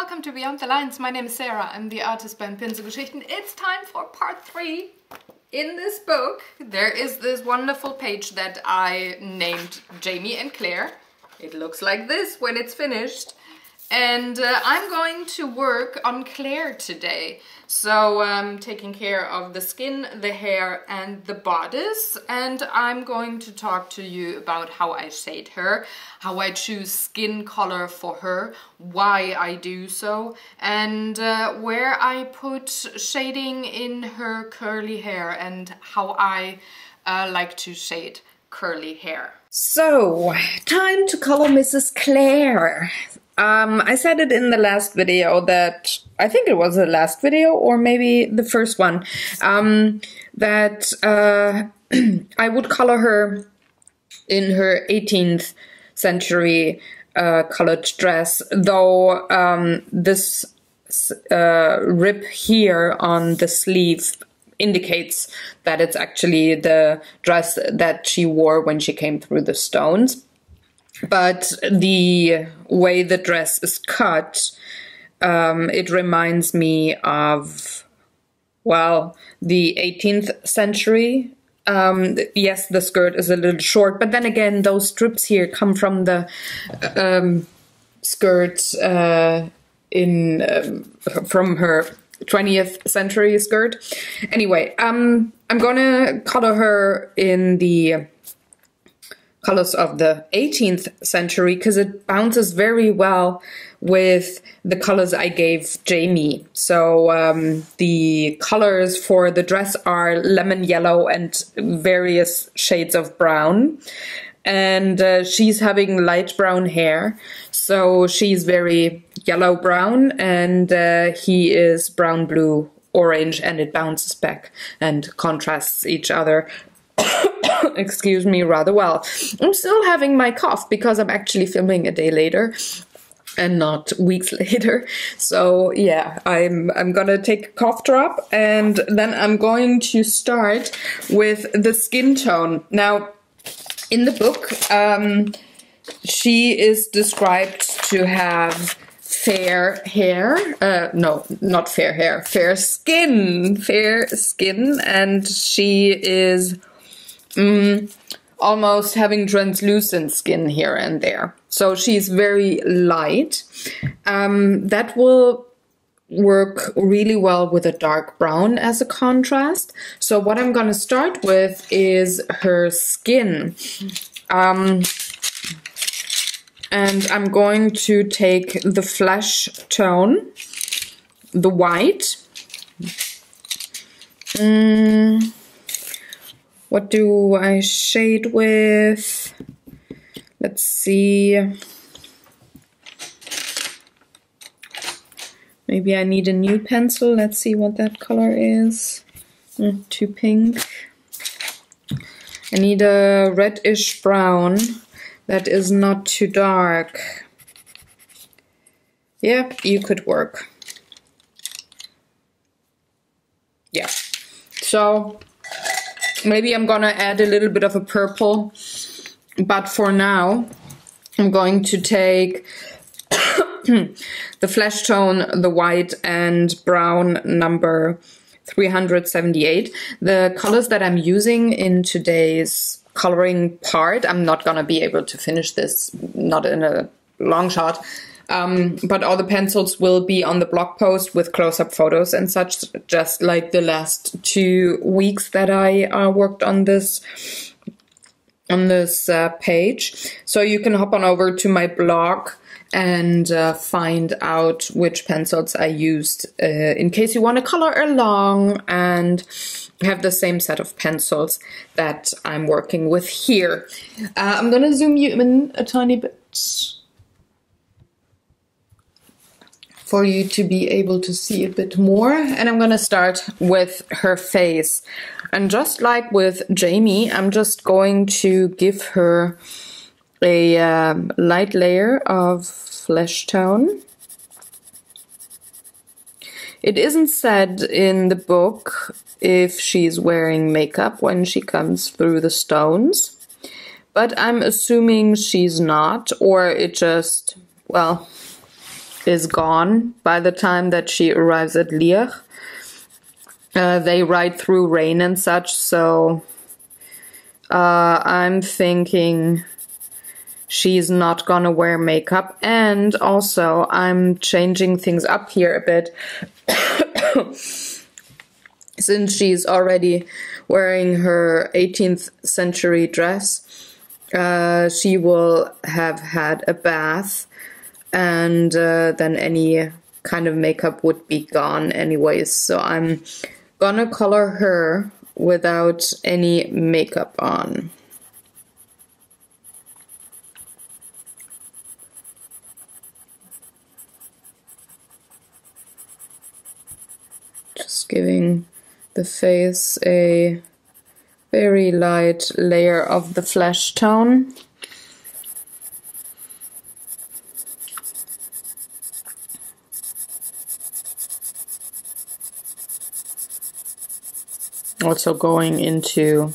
welcome to Beyond the Lines. My name is Sarah. I'm the artist behind Pinselgeschichten. It's time for part 3. In this book, there is this wonderful page that I named Jamie and Claire. It looks like this when it's finished. And I'm going to work on Claire today. So I'm taking care of the skin, the hair and the bodice, and I'm going to talk to you about how I shade her, how I choose skin color for her, why I do so, and where I put shading in her curly hair and how I like to shade curly hair. So, time to color Mrs. Claire. I said it in the last video that, I think it was the last video or maybe the first one, that I would color her in her 18th century colored dress, though this rip here on the sleeve indicates that it's actually the dress that she wore when she came through the stones. But the way the dress is cut, it reminds me of, well, the 18th century. Yes, the skirt is a little short, but then again, those strips here come from the skirt from her 20th century skirt. Anyway, I'm gonna color her in the colors of the 18th century because it bounces very well with the colors I gave Jamie. So the colors for the dress are lemon yellow and various shades of brown. And she's having light brown hair, so she's very yellow brown, and he is brown, blue, orange, and it bounces back and contrasts each other. Excuse me, rather well. I'm still having my cough because I'm actually filming a day later and not weeks later. So yeah, I'm gonna take a cough drop and then I'm going to start with the skin tone. Now, in the book, she is described to have fair hair, no, not fair hair, fair skin, and she is almost having translucent skin here and there. So she's very light. That will work really well with a dark brown as a contrast. So what I'm going to start with is her skin. And I'm going to take the flesh tone, the white. What do I shade with? Let's see. Maybe I need a new pencil. Let's see what that color is. Too pink. I need a reddish brown that is not too dark. Yeah, you could work. Yeah. So maybe I'm gonna add a little bit of a purple, but for now I'm going to take the flesh tone, the white and brown number 378. The colors that I'm using in today's coloring part, I'm not gonna be able to finish this, not in a long shot, but all the pencils will be on the blog post with close-up photos and such, just like the last 2 weeks that I worked on this page. So you can hop on over to my blog and find out which pencils I used in case you want to color along and have the same set of pencils that I'm working with here. I'm gonna zoom you in a tiny bit for you to be able to see a bit more. And I'm gonna start with her face. And just like with Jamie, I'm just going to give her a light layer of flesh tone. It isn't said in the book if she's wearing makeup when she comes through the stones, but I'm assuming she's not, or it just, well, is gone by the time that she arrives at Liège. They ride through rain and such, so I'm thinking she's not gonna wear makeup. And also I'm changing things up here a bit. Since she's already wearing her 18th century dress, she will have had a bath, and then any kind of makeup would be gone anyways. So I'm gonna color her without any makeup on. Just giving the face a very light layer of the flesh tone. Also going into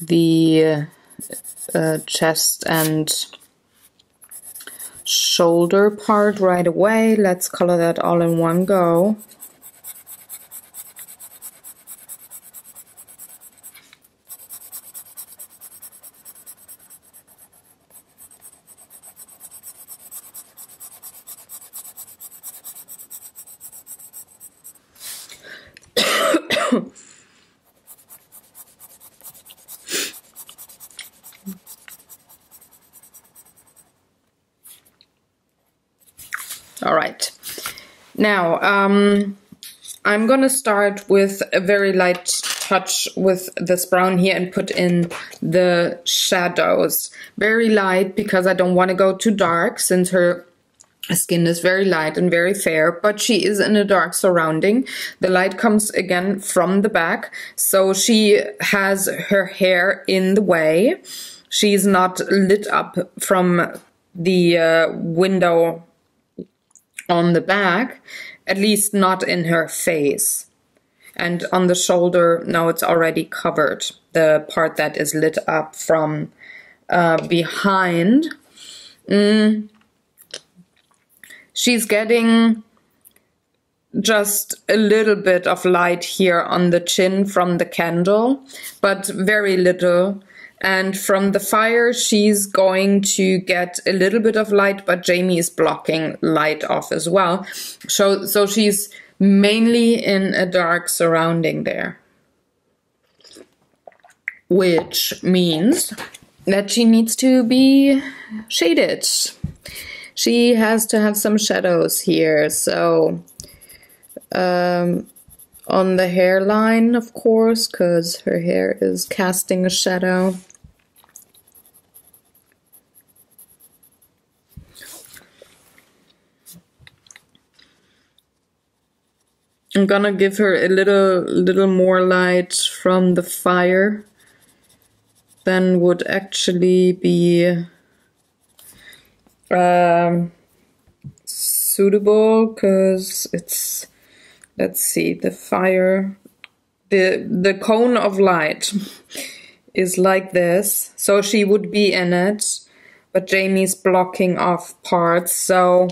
the chest and shoulder part right away. Let's color that all in one go. All right, now I'm gonna start with a very light touch with this brown here and put in the shadows. Very light, because I don't want to go too dark, since her skin is very light and very fair, but she is in a dark surrounding. The light comes again from the back, so she has her hair in the way. She's not lit up from the window on the back, at least not in her face. And on the shoulder, now it's already covered, the part that is lit up from behind. She's getting just a little bit of light here on the chin from the candle, but very little. And from the fire, she's going to get a little bit of light, but Jamie is blocking light off as well. So she's mainly in a dark surrounding there. Which means that she needs to be shaded. She has to have some shadows here. So on the hairline, of course, because her hair is casting a shadow. I'm gonna give her a little more light from the fire than would actually be suitable, because it's, let's see, the fire, the cone of light is like this, so she would be in it, but Jamie's blocking off parts, so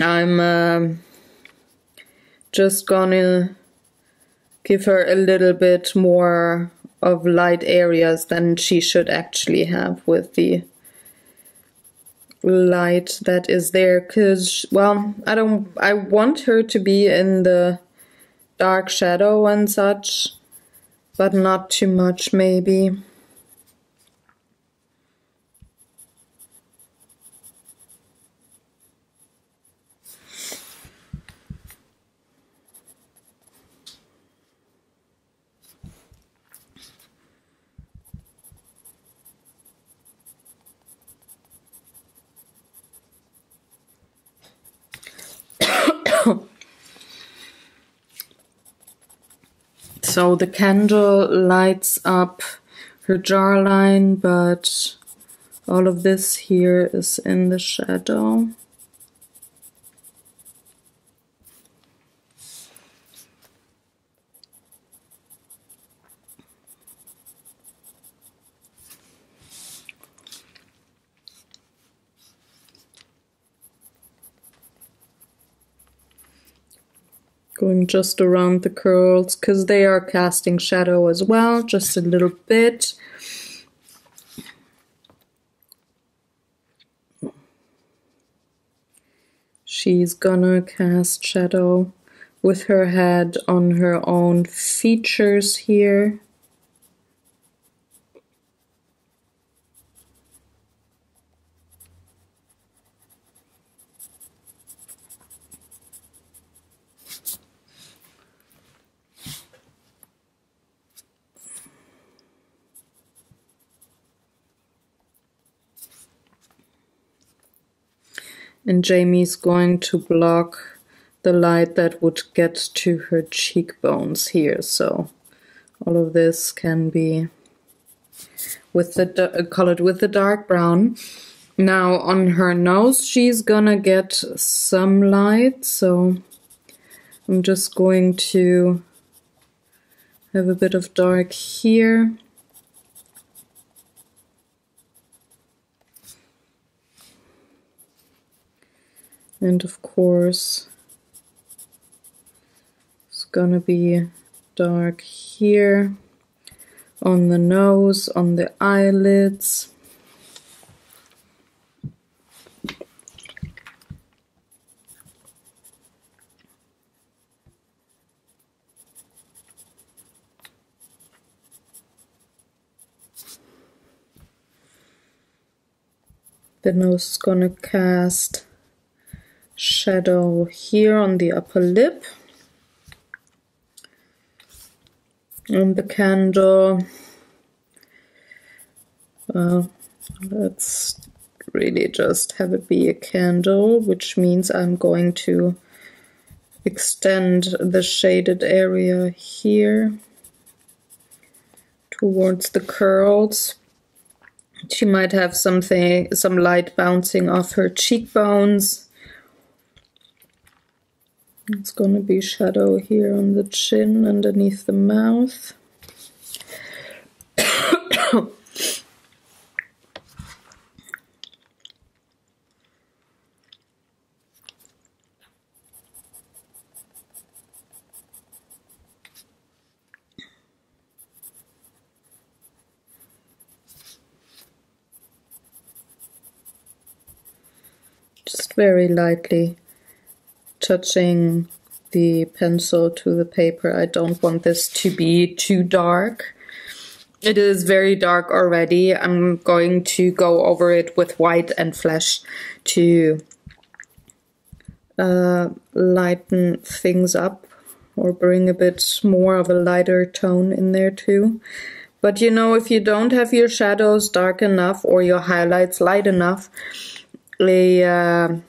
I'm just gonna give her a little bit more of light areas than she should actually have with the light that is there, because, well, I want her to be in the dark shadow and such, but not too much maybe. So the candle lights up her jawline, but all of this here is in the shadow. Going just around the curls, because they are casting shadow as well, just a little bit. She's gonna cast shadow with her head on her own features here. And Jamie's going to block the light that would get to her cheekbones here. So all of this can be with the colored with the dark brown. Now on her nose, she's gonna get some light. So I'm just going to have a bit of dark here. And of course, it's gonna be dark here on the nose, on the eyelids. The nose is gonna cast shadow here on the upper lip. And the candle, let's really just have it be a candle, which means I'm going to extend the shaded area here towards the curls. She might have some light bouncing off her cheekbones. It's going to be shadow here on the chin, underneath the mouth. Just very lightly touching the pencil to the paper. I don't want this to be too dark. It is very dark already. I'm going to go over it with white and flesh to lighten things up, or bring a bit more of a lighter tone in there too. But you know, if you don't have your shadows dark enough or your highlights light enough, a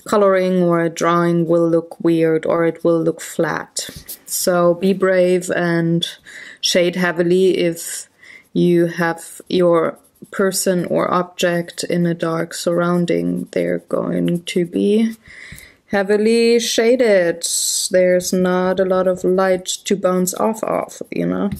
coloring or a drawing will look weird, or it will look flat. So be brave and shade heavily if you have your person or object in a dark surrounding. They're going to be heavily shaded. There's not a lot of light to bounce off of, you know.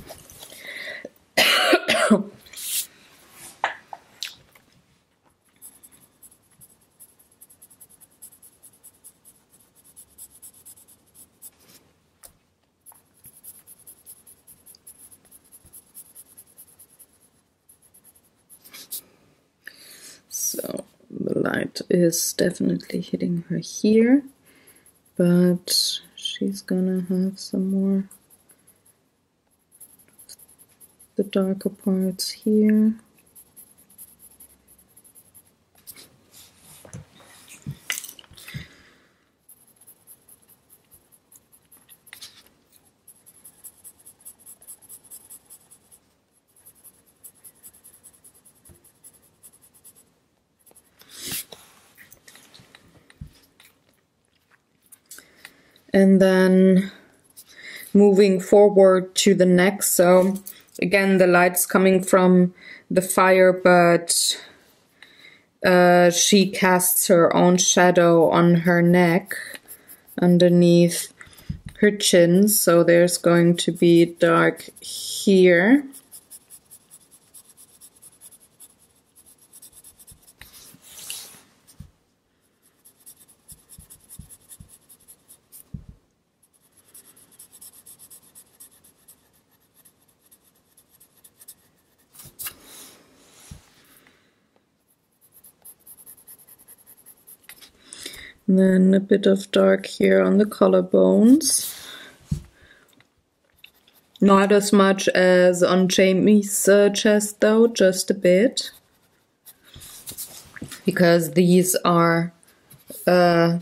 So the light is definitely hitting her here, but she's gonna have some more the darker parts here. And then moving forward to the neck. So again, the light's coming from the fire, but she casts her own shadow on her neck underneath her chin. So there's going to be dark here. And then a bit of dark here on the collarbones. Not as much as on Jamie's chest though, just a bit. Because these are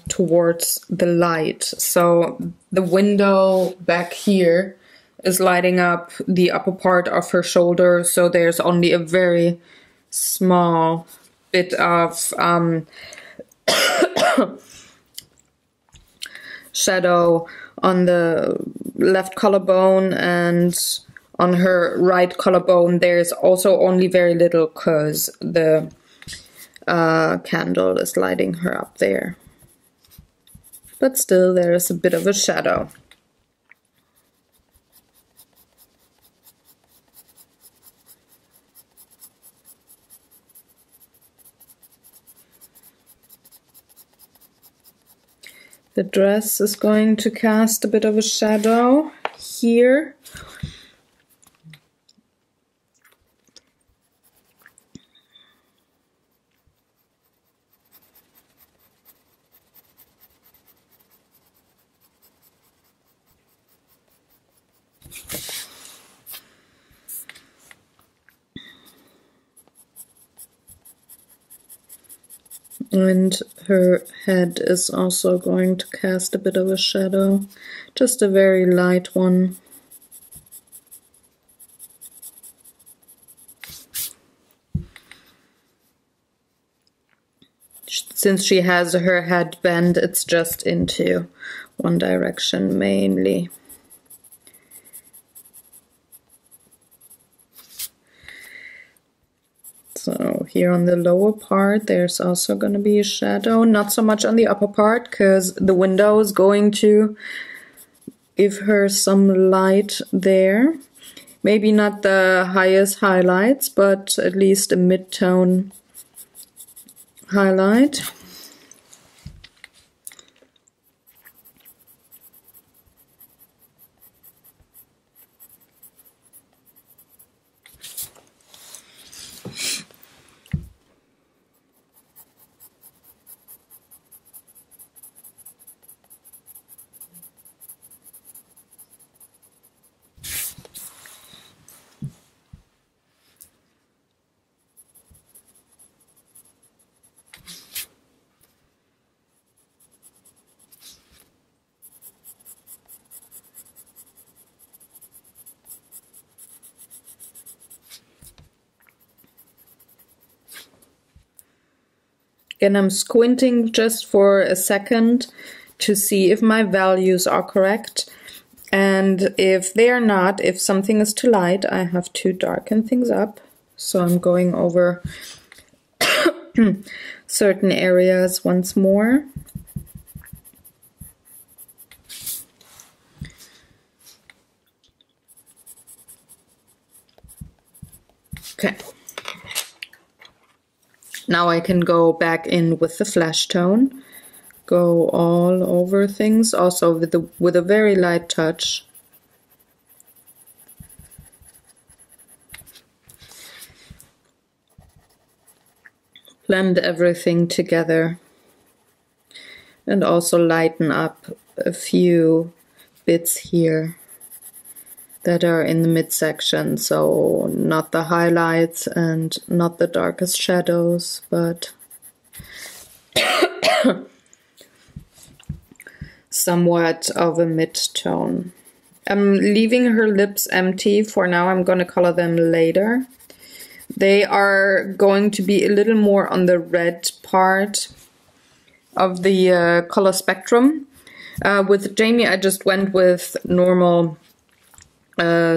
towards the light. So the window back here is lighting up the upper part of her shoulder, so there's only a very small bit of shadow on the left collarbone, and on her right collarbone there's also only very little because the candle is lighting her up there. But still there is a bit of a shadow. The dress is going to cast a bit of a shadow here. And her head is also going to cast a bit of a shadow, just a very light one. Since she has her head bent, it's just into one direction mainly. So here on the lower part there's also going to be a shadow, not so much on the upper part because the window is going to give her some light there. Maybe not the highest highlights, but at least a mid-tone highlight. Again, I'm squinting just for a second to see if my values are correct. And if they are not, if something is too light, I have to darken things up. So I'm going over certain areas once more. Okay. Now I can go back in with the flesh tone, go all over things, also with a very light touch. Blend everything together and also lighten up a few bits here that are in the midsection, so not the highlights and not the darkest shadows, but somewhat of a mid-tone. I'm leaving her lips empty for now. I'm going to color them later. They are going to be a little more on the red part of the color spectrum. With Jamie, I just went with normal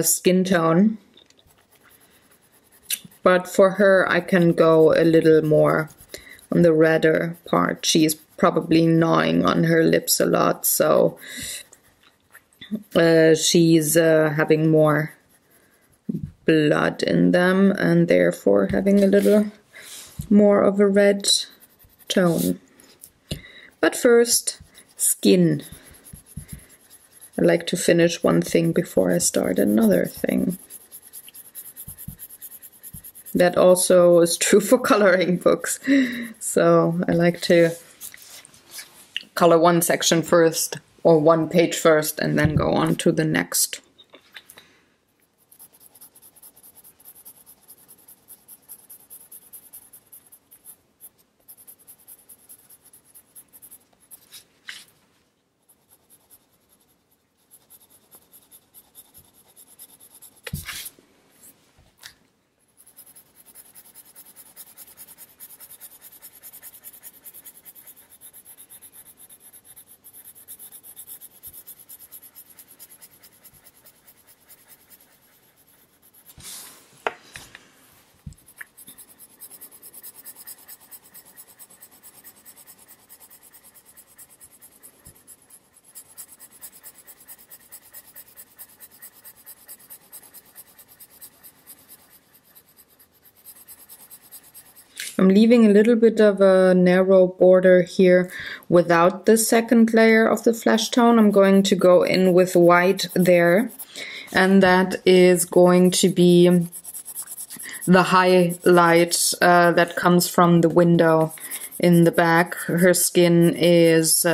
skin tone, but for her I can go a little more on the redder part. She's probably gnawing on her lips a lot, so she's having more blood in them and therefore having a little more of a red tone. But first, skin. I like to finish one thing before I start another thing. That also is true for coloring books. So I like to color one section first, or one page first, and then go on to the next. I'm leaving a little bit of a narrow border here without the second layer of the flesh tone. I'm going to go in with white there, and that is going to be the highlight that comes from the window in the back. Her skin is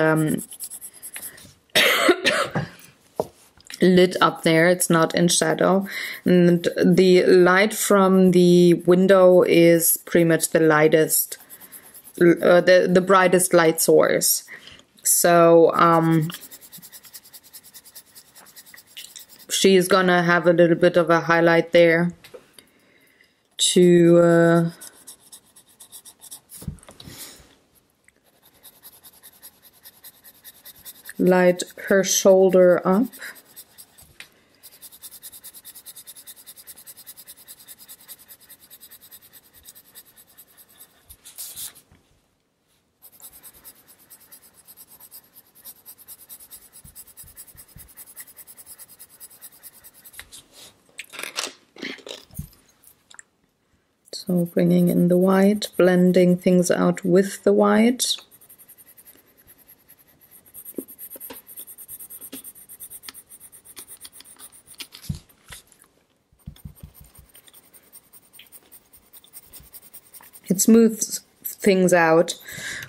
lit up there, it's not in shadow, and the light from the window is pretty much the lightest, the brightest light source. So she's gonna have a little bit of a highlight there to light her shoulder up. So bringing in the white, blending things out with the white. It smooths things out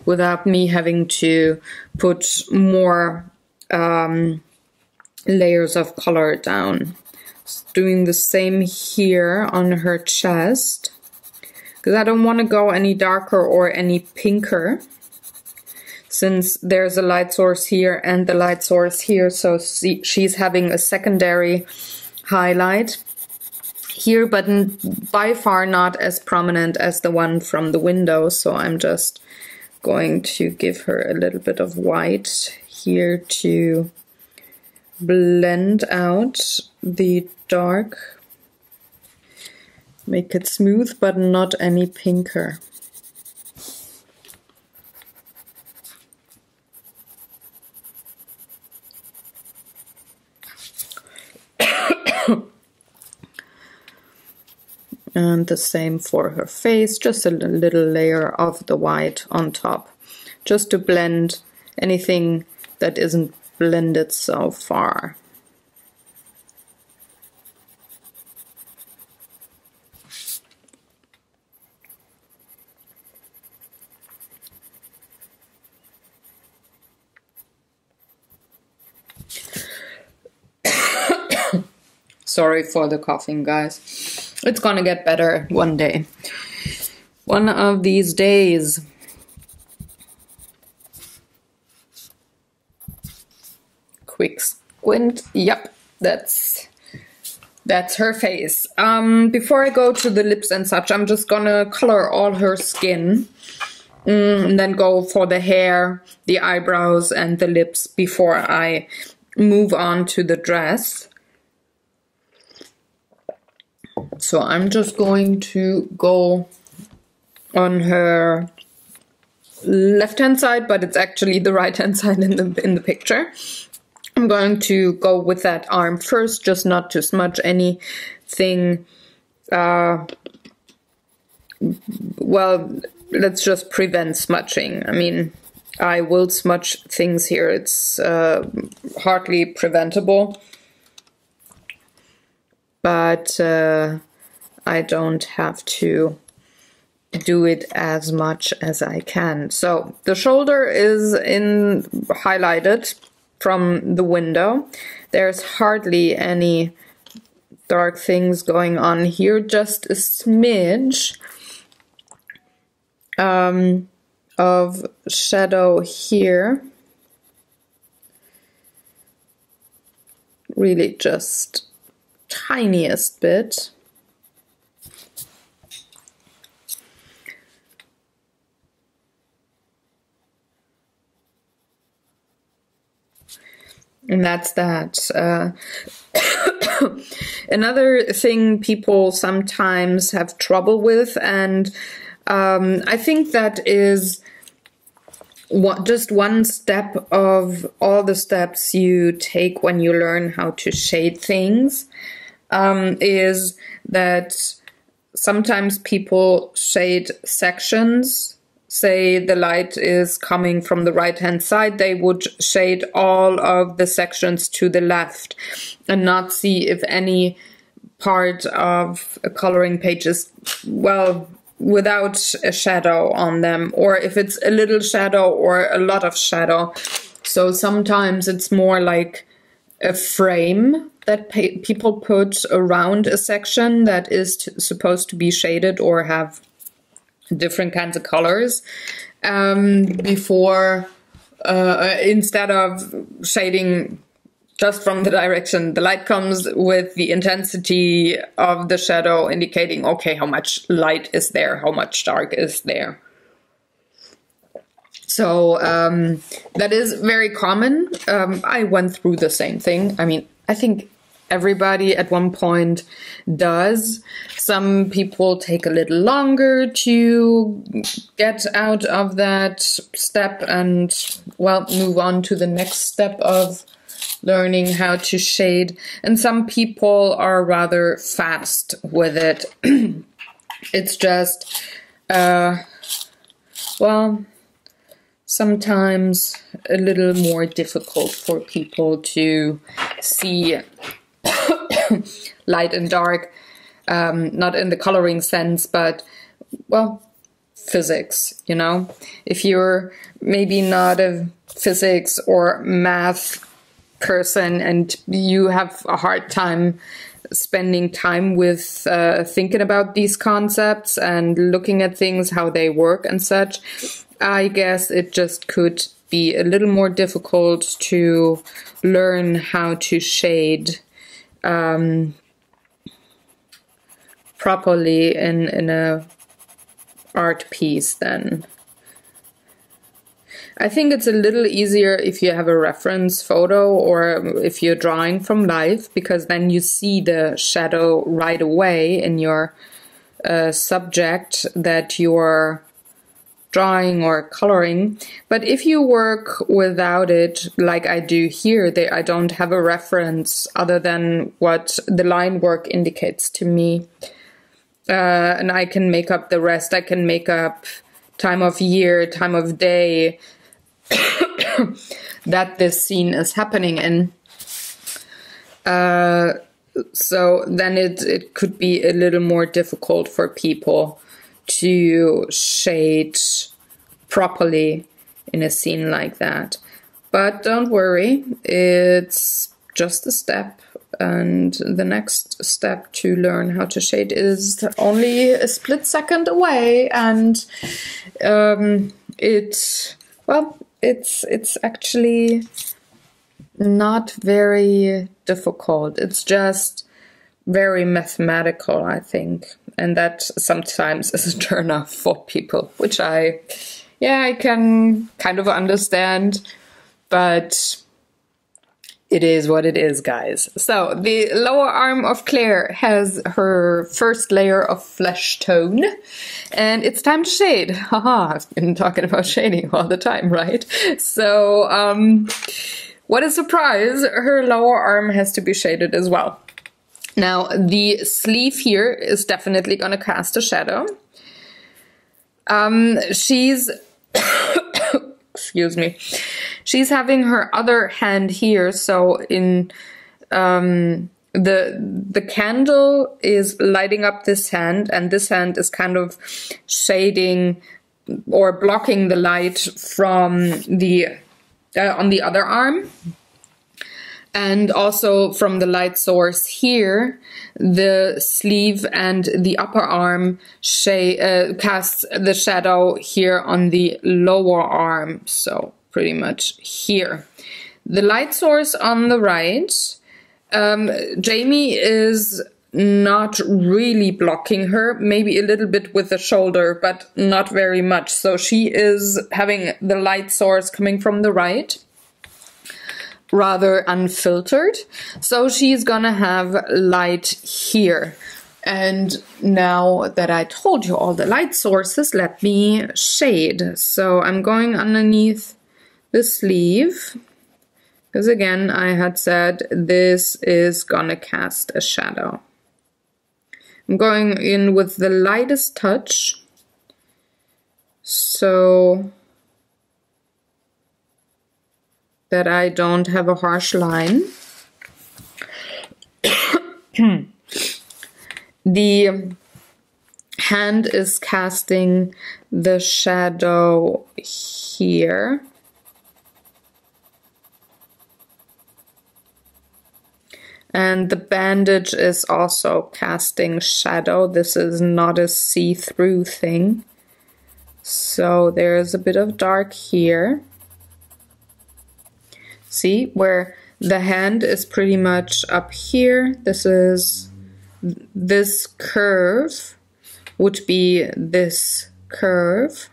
without me having to put more layers of color down. Doing the same here on her chest, because I don't want to go any darker or any pinker, since there's a light source here and the light source here, so she's having a secondary highlight here, but by far not as prominent as the one from the window. So I'm just going to give her a little bit of white here to blend out the dark, make it smooth but not any pinker. And the same for her face, just a little layer of the white on top, just to blend anything that isn't blended so far. Sorry for the coughing, guys. It's gonna get better one day. One of these days. Quick squint. Yep, that's her face. Before I go to the lips and such, I'm just gonna color all her skin. And then go for the hair, the eyebrows, and the lips before I move on to the dress. So I'm just going to go on her left-hand side, but it's actually the right-hand side in the picture. I'm going to go with that arm first, just not to smudge anything. Well, let's just prevent smudging. I mean, I will smudge things here. It's hardly preventable. But I don't have to do it as much as I can. So the shoulder is highlighted from the window. There's hardly any dark things going on here, just a smidge of shadow here. Really just tiniest bit. And that's that. Another thing people sometimes have trouble with, and I think that is just one step of all the steps you take when you learn how to shade things, is that sometimes people shade sections. Say the light is coming from the right-hand side, they would shade all of the sections to the left and not see if any part of a coloring page is, well, without a shadow on them, or if it's a little shadow or a lot of shadow. So sometimes it's more like a frame that people put around a section that is supposed to be shaded or have different kinds of colors before instead of shading just from the direction the light comes, with the intensity of the shadow indicating, okay, how much light is there, how much dark is there. So that is very common. I went through the same thing. I mean, I think everybody at one point does. Some people take a little longer to get out of that step and, well, move on to the next step of learning how to shade. And some people are rather fast with it. It's just, well, sometimes a little more difficult for people to see light and dark, not in the coloring sense, but, well, physics, you know? If you're maybe not a physics or math person and you have a hard time spending time with thinking about these concepts and looking at things, how they work and such, I guess it just could be a little more difficult to learn how to shade properly in a art piece then. I think it's a little easier if you have a reference photo or if you're drawing from life, because then you see the shadow right away in your subject that you're drawing or coloring. But if you work without it, like I do here, I don't have a reference other than what the line work indicates to me. And I can make up the rest. I can make up time of year, time of day that this scene is happening in. So then it could be a little more difficult for people to shade properly in a scene like that. But don't worry, it's just a step, and the next step to learn how to shade is only a split second away, and it's actually not very difficult. It's just very mathematical, I think. And that sometimes is a turn off for people, which I can kind of understand, but it is what it is, guys. So the lower arm of Claire has her first layer of flesh tone, and it's time to shade. Haha, I've been talking about shading all the time, right? So, what a surprise, her lower arm has to be shaded as well. Now, the sleeve here is definitely going to cast a shadow. She's, excuse me, she's having her other hand here, so in the candle is lighting up this hand, and this hand is kind of shading or blocking the light from the on the other arm. And also from the light source here, the sleeve and the upper arm casts the shadow here on the lower arm, so pretty much here. The light source on the right, Jamie is not really blocking her, maybe a little bit with the shoulder, but not very much. So she is having the light source coming from the right, rather unfiltered. So she's gonna have light here. And now that I told you all the light sources, let me shade. So I'm going underneath the sleeve, because again, I had said this is gonna cast a shadow. I'm going in with the lightest touch, so that I don't have a harsh line. The hand is casting the shadow here. And the bandage is also casting shadow. This is not a see-through thing. So there's a bit of dark here. See, where the hand is pretty much up here. This curve would be this curve.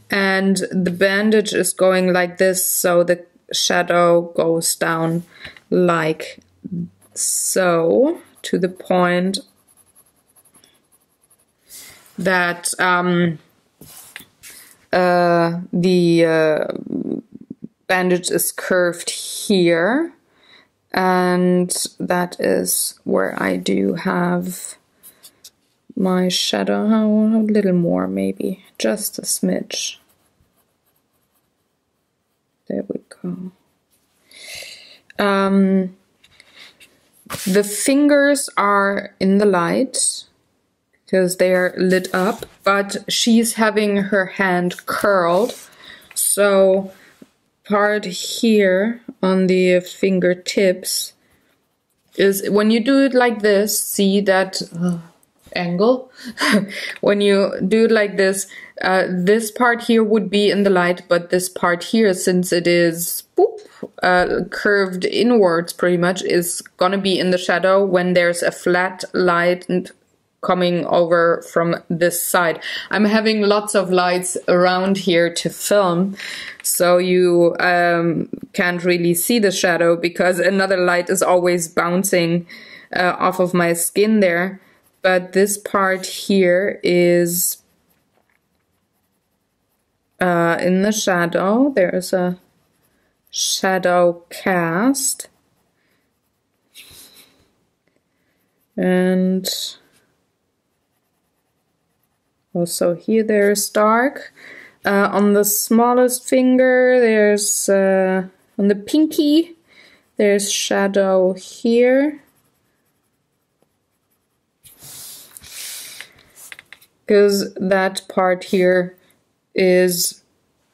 And the bandage is going like this, so the shadow goes down like so, to the point that the bandage is curved here, and that is where I do have my shadow. A little more, maybe just a smidge. There we go. The fingers are in the light because they are lit up, but she's having her hand curled, so part here on the fingertips is, when you do it like this, see that angle? When you do it like this, this part here would be in the light, but this part here, since it is curved inwards pretty much, is gonna be in the shadow when there's a flat light coming over from this side. I'm having lots of lights around here to film, so you can't really see the shadow because another light is always bouncing off of my skin there. But this part here is in the shadow. There's a shadow cast. And also here there's dark. On the smallest finger, there's on the pinky, there's shadow here. Because that part here is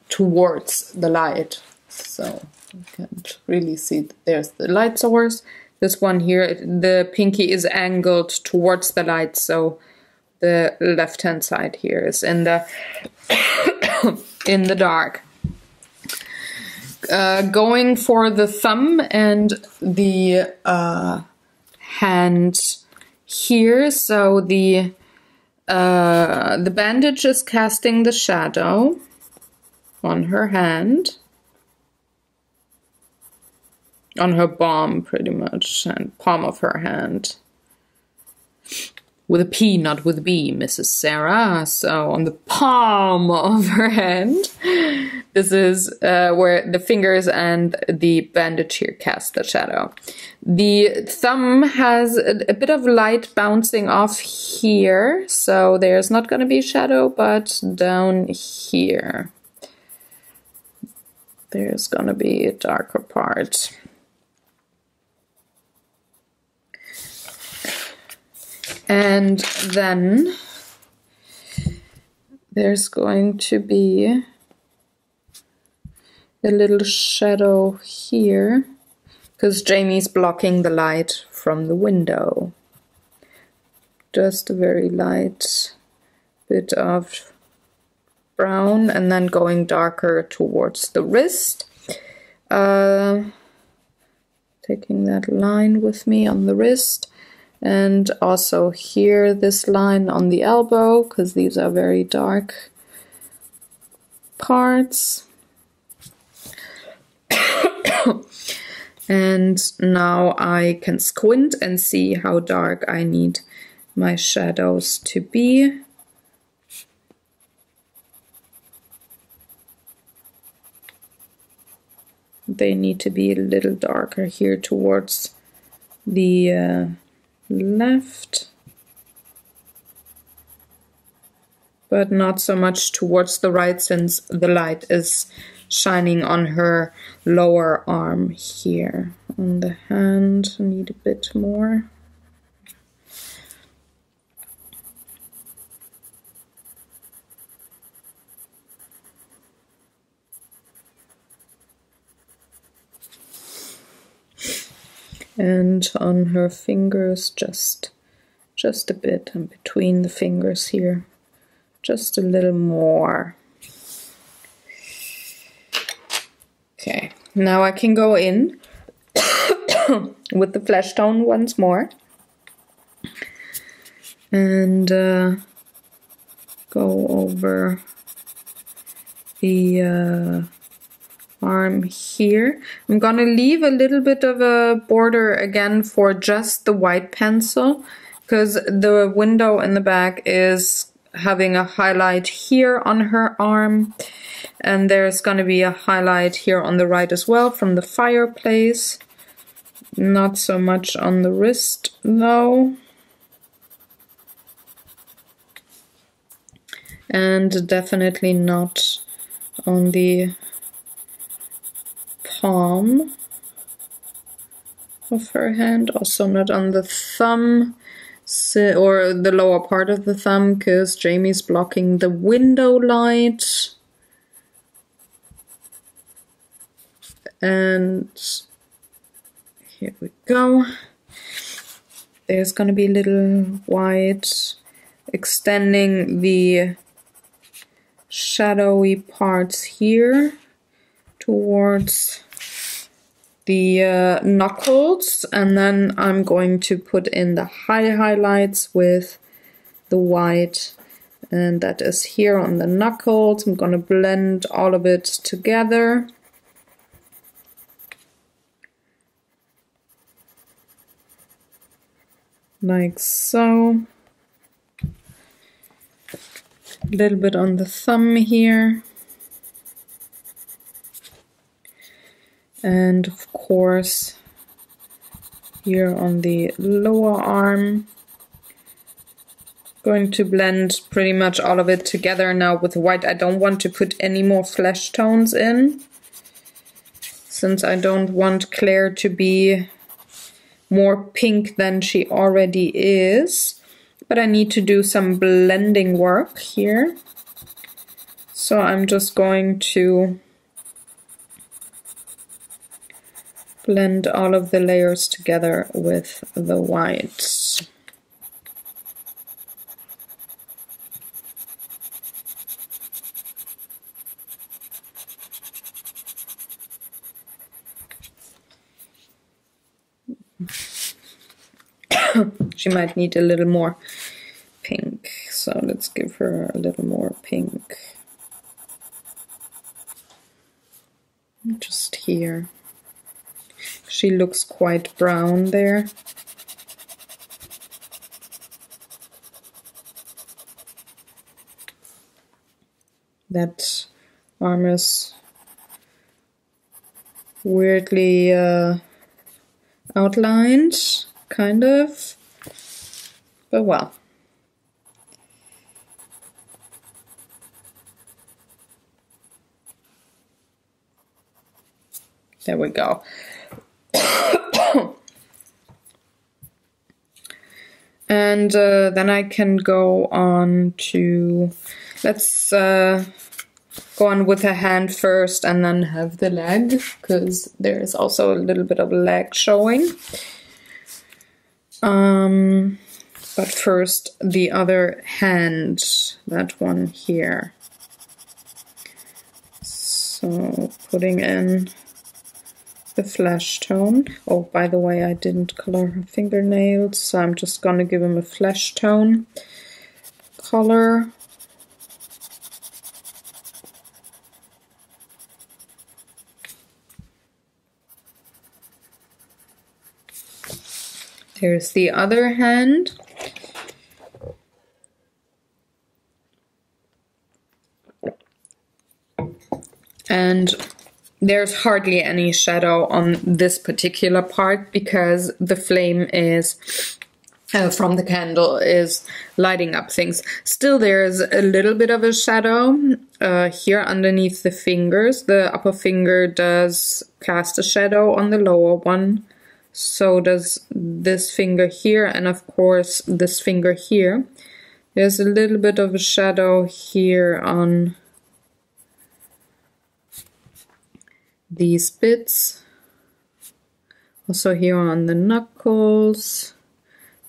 towards the light. So you can't really see. There's the light source. This one here, the pinky is angled towards the light, so the left-hand side here is in the in the dark. Going for the thumb and the hand here, so the bandage is casting the shadow on her hand, on her palm pretty much, and palm of her hand. With a P, not with a B, Mrs. Sarah. So on the palm of her hand, this is where the fingers and the bandage here cast the shadow. The thumb has a bit of light bouncing off here, so there's not going to be shadow, but down here there's going to be a darker part. And then there's going to be a little shadow here because Jamie's blocking the light from the window. Just a very light bit of brown and then going darker towards the wrist. Taking that line with me on the wrist, and also here this line on the elbow because these are very dark parts. And now I can squint and see how dark I need my shadows to be. They need to be a little darker here towards the left, but not so much towards the right since the light is shining on her lower arm here. On the hand, I need a bit more. And on her fingers, just a bit, and between the fingers here, just a little more. Okay, now I can go in with the flesh tone once more and go over the arm here. I'm gonna leave a little bit of a border again for just the white pencil because the window in the back is having a highlight here on her arm, and there's gonna be a highlight here on the right as well from the fireplace. Not so much on the wrist though. And definitely not on the palm of her hand, also not on the thumb or the lower part of the thumb because Jamie's blocking the window light. And here we go. There's gonna be a little white extending the shadowy parts here towards the knuckles, and then I'm going to put in the highlights with the white, and that is here on the knuckles. I'm gonna blend all of it together. Like so. A little bit on the thumb here. And of course, here on the lower arm. Going to blend pretty much all of it together now with white. I don't want to put any more flesh tones in, since I don't want Claire to be more pink than she already is. But I need to do some blending work here. So I'm just going to blend all of the layers together with the whites. She might need a little more pink, so let's give her a little more pink. Just here. She looks quite brown there. That arm is weirdly outlined, kind of, but well. There we go. And then I can go on to, let's go on with the hand first and then have the leg, because there is also a little bit of leg showing. But first the other hand, that one here. So putting in the flesh tone. Oh, by the way, I didn't color her fingernails, so I'm just gonna give him a flesh tone color. There's the other hand. And there's hardly any shadow on this particular part because the flame is from the candle is lighting up things. Still, there's a little bit of a shadow here underneath the fingers. The upper finger does cast a shadow on the lower one. So does this finger here, and of course this finger here. There's a little bit of a shadow here on these bits. Also here on the knuckles.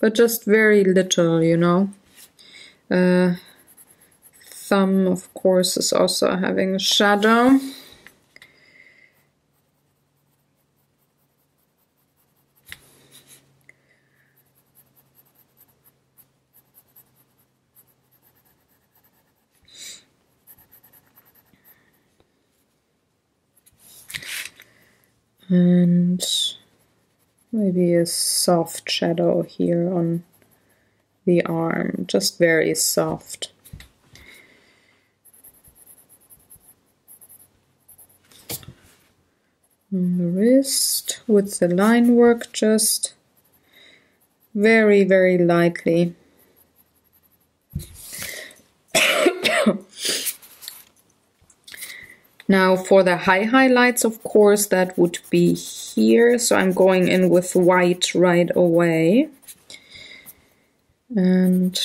But just very little, you know. Thumb, of course, is also having a shadow. And maybe a soft shadow here on the arm, just very soft. On the wrist with the line work, just very, very lightly. Now for the highlights, of course, that would be here. So I'm going in with white right away. And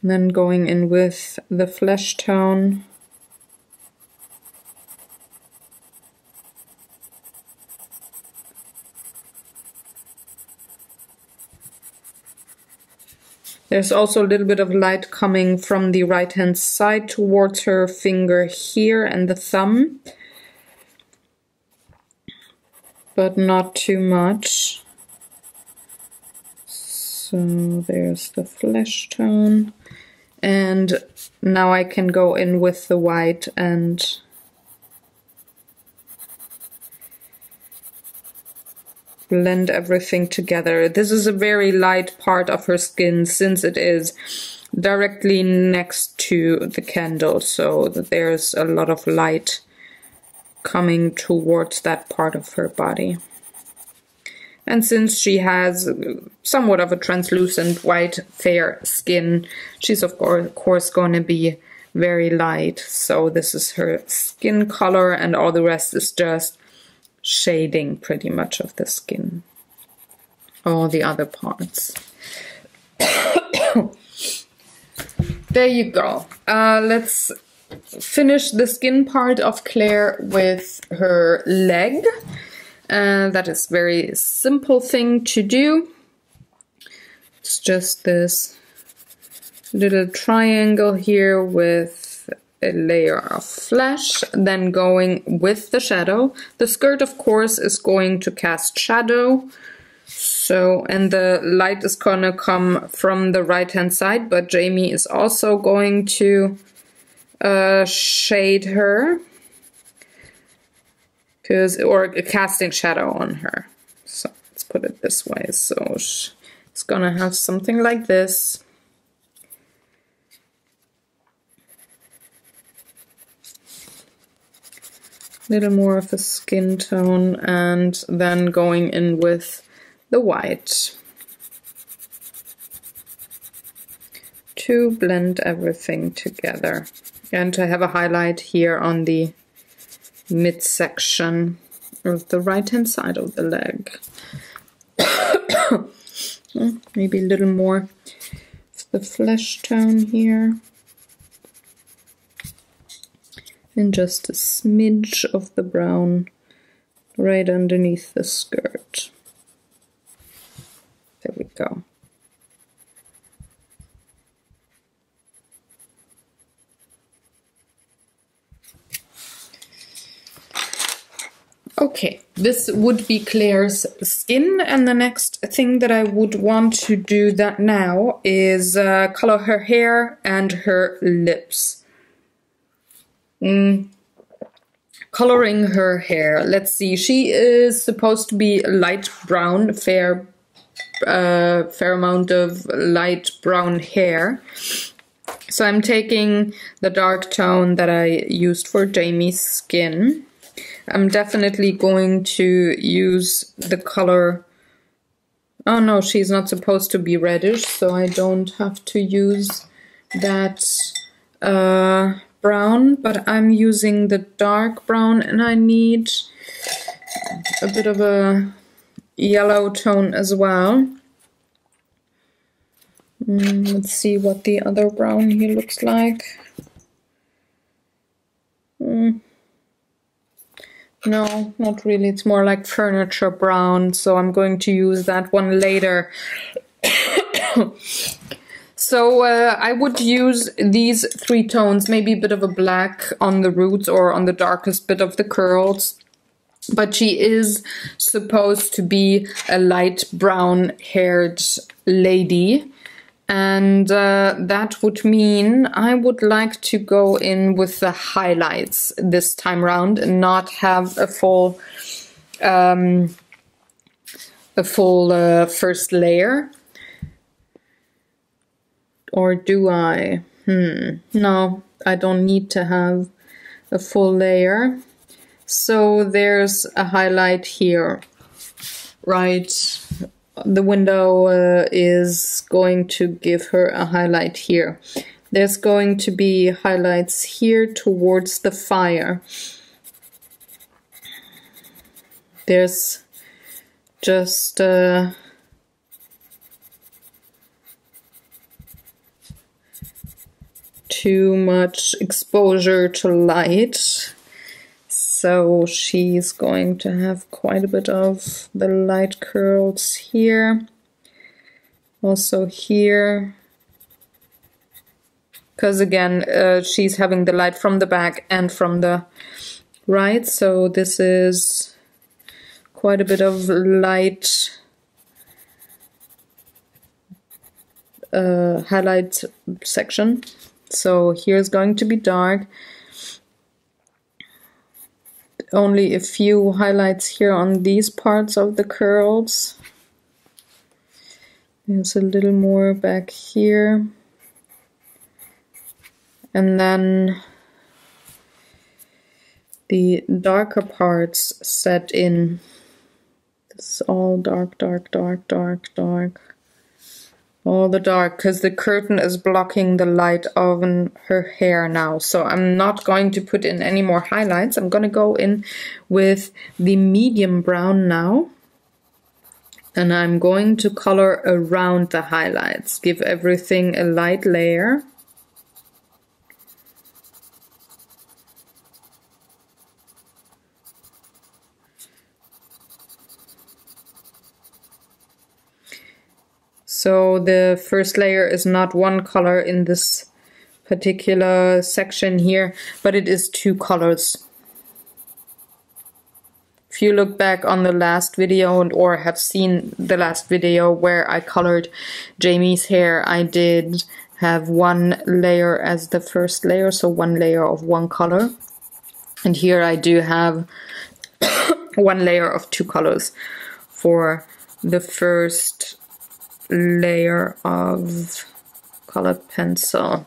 then going in with the flesh tone. There's also a little bit of light coming from the right hand side towards her finger here and the thumb, but not too much. So there's the flesh tone, and now I can go in with the white and blend everything together. This is a very light part of her skin since it is directly next to the candle, so that there's a lot of light coming towards that part of her body. And since she has somewhat of a translucent white fair skin, she's of course going to be very light. So this is her skin color, and all the rest is just shading pretty much of the skin, all the other parts. There you go. Let's finish the skin part of Claire with her leg. That is a very simple thing to do. It's just this little triangle here with a layer of flesh, then going with the shadow. The skirt, of course, is going to cast shadow. So, and the light is gonna come from the right hand side, but Jamie is also going to shade her, or casting shadow on her. So let's put it this way. So it's gonna have something like this. Little more of a skin tone, and then going in with the white to blend everything together. And I have a highlight here on the midsection of the right-hand side of the leg. Maybe a little more of the flesh tone here. And just a smidge of the brown right underneath the skirt. There we go. Okay, this would be Claire's skin, and the next thing that I would want to do that now is color her hair and her lips. Coloring her hair. Let's see. She is supposed to be light brown, fair amount of light brown hair. So I'm taking the dark tone that I used for Jamie's skin. I'm definitely going to use the color. Oh no, she's not supposed to be reddish, so I don't have to use that brown, but I'm using the dark brown, and I need a bit of a yellow tone as well. Let's see what the other brown here looks like. No, not really. It's more like furniture brown, so I'm going to use that one later. So I would use these three tones, maybe a bit of a black on the roots or on the darkest bit of the curls. But she is supposed to be a light brown haired lady. And that would mean I would like to go in with the highlights this time around and not have a full first layer. Or do I? No, I don't need to have a full layer. So there's a highlight here, right? The window is going to give her a highlight here. There's going to be highlights here towards the fire. There's just too much exposure to light. So she's going to have quite a bit of the light curls here. Also here. Because again, she's having the light from the back and from the right. So this is quite a bit of light highlight section. So here's going to be dark. Only a few highlights here on these parts of the curls. There's a little more back here. And then the darker parts set in. This is all dark, dark, dark, dark, dark. All the dark, because the curtain is blocking the light of her hair now. So I'm not going to put in any more highlights. I'm going to go in with the medium brown now. And I'm going to color around the highlights. Give everything a light layer. So the first layer is not one color in this particular section here, but it is two colors. If you look back on the last video or have seen the last video where I colored Jamie's hair, I did have one layer as the first layer, so one layer of one color. And here I do have one layer of two colors for the first layer of colored pencil.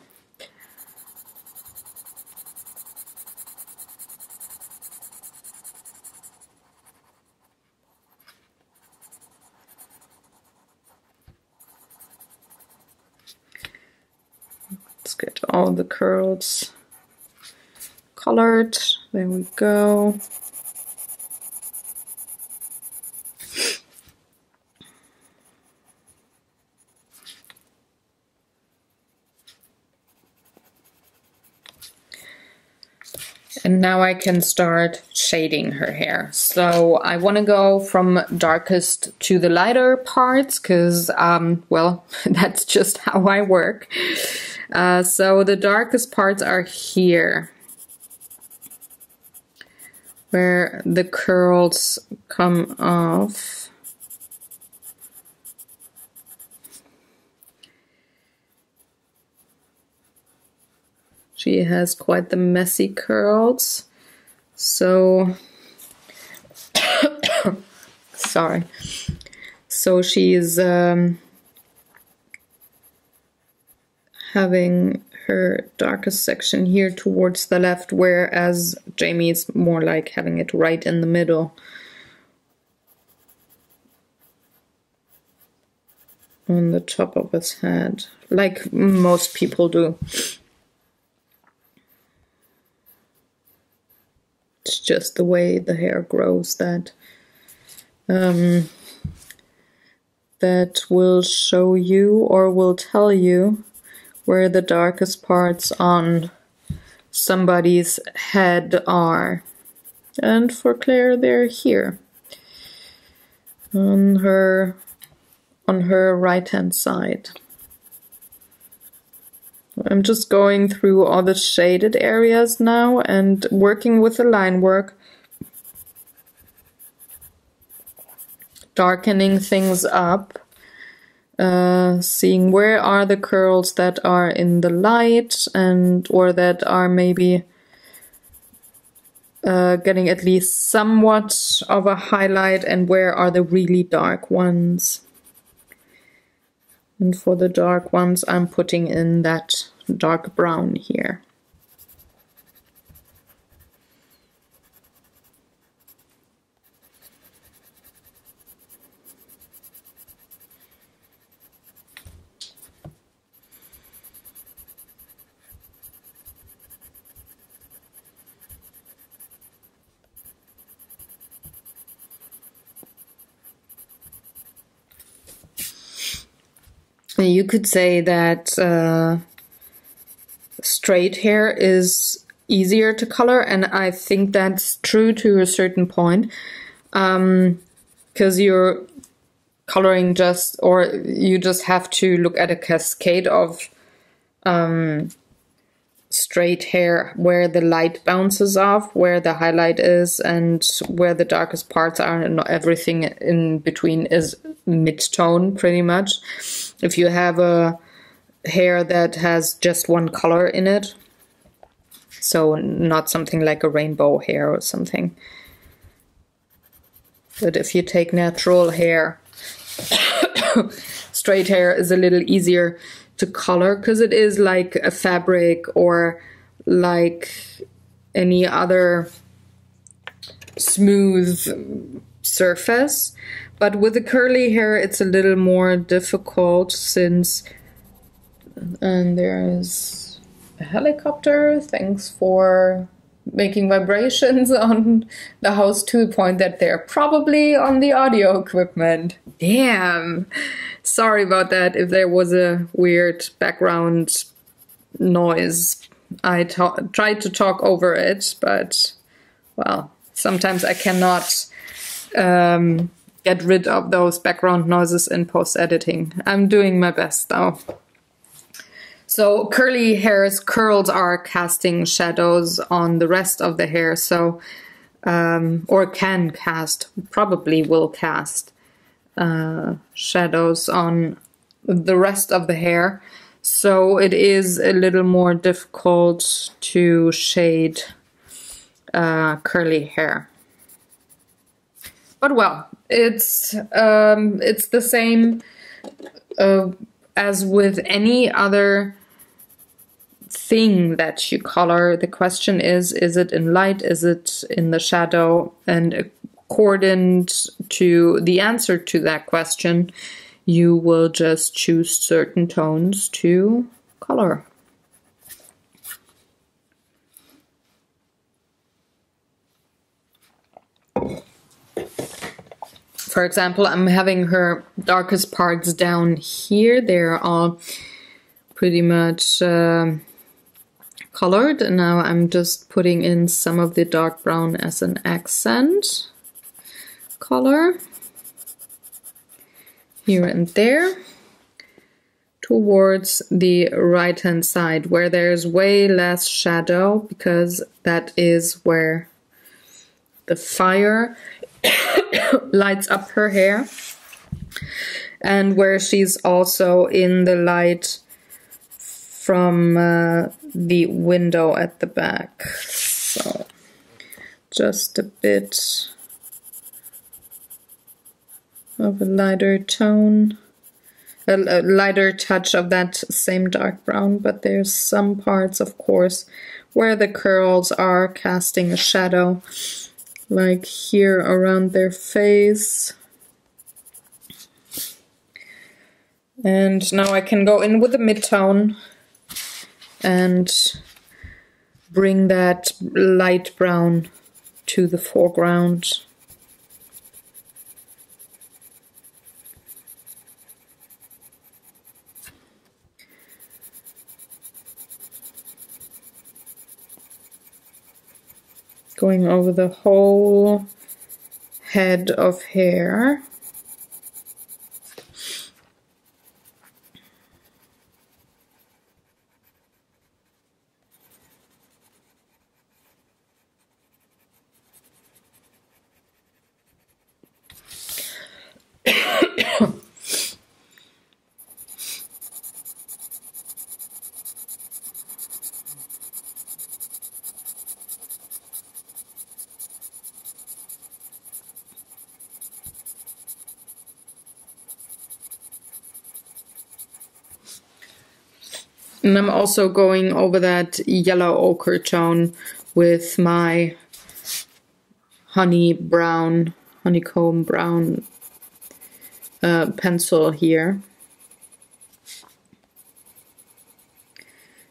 Let's get all the curls colored. There we go. And now I can start shading her hair. So I want to go from darkest to the lighter parts because, well, that's just how I work. So the darkest parts are here, where the curls come off. She has quite the messy curls, so sorry. So she's having her darkest section here towards the left, whereas Jamie is more like having it right in the middle. On the top of his head, like most people do. It's just the way the hair grows that that will show you or will tell you where the darkest parts on somebody's head are. And for Claire, they're here on her right-hand side. I'm just going through all the shaded areas now and working with the line work, darkening things up, seeing where are the curls that are in the light and or that are maybe getting at least somewhat of a highlight, and where are the really dark ones. And for the dark ones, I'm putting in that dark brown here. You could say that straight hair is easier to color, and I think that's true to a certain point, because you're coloring you just have to look at a cascade of straight hair where the light bounces off, where the highlight is, and where the darkest parts are, and everything in between is mid-tone pretty much. If you have a hair that has just one color in it, so not something like a rainbow hair or something, but if you take natural hair, straight hair is a little easier to color because it is like a fabric or like any other smooth surface. But with the curly hair it's a little more difficult, since and there's a helicopter. Thanks for making vibrations on the house to the point that they're probably on the audio equipment. Damn. Sorry about that if there was a weird background noise. I tried to talk over it, but, well, sometimes I cannot get rid of those background noises in post-editing. I'm doing my best, though. So curly hair's curls are casting shadows on the rest of the hair, so, or can cast, probably will cast shadows on the rest of the hair. So it is a little more difficult to shade curly hair. But well, it's the same as with any other thing that you color. The question is it in light, is it in the shadow? And accordant to the answer to that question, you will just choose certain tones to color. For example, I'm having her darkest parts down here. They're all pretty much colored, and now I'm just putting in some of the dark brown as an accent color here and there towards the right hand side where there's way less shadow, because that is where the fire lights up her hair, and where she's also in the light from the window at the back. So just a bit of a lighter tone, a lighter touch of that same dark brown, but there's some parts, of course, where the curls are casting a shadow, like here around their face. And now I can go in with the mid-tone and bring that light brown to the foreground. Going over the whole head of hair. And I'm also going over that yellow ochre tone with my honeycomb brown pencil here.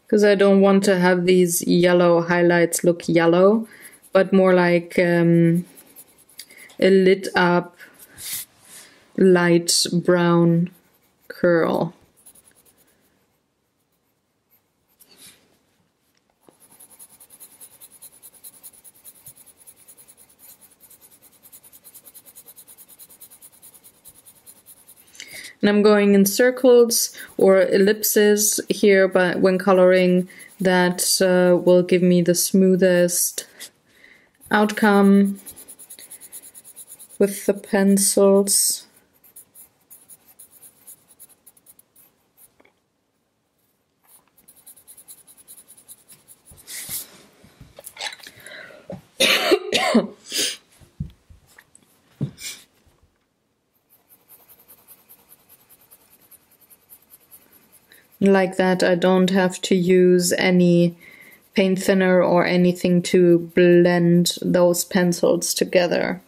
Because I don't want to have these yellow highlights look yellow, but more like a lit up light brown curl. And I'm going in circles or ellipses here, but when coloring, that will give me the smoothest outcome with the pencils. Like that, I don't have to use any paint thinner or anything to blend those pencils together.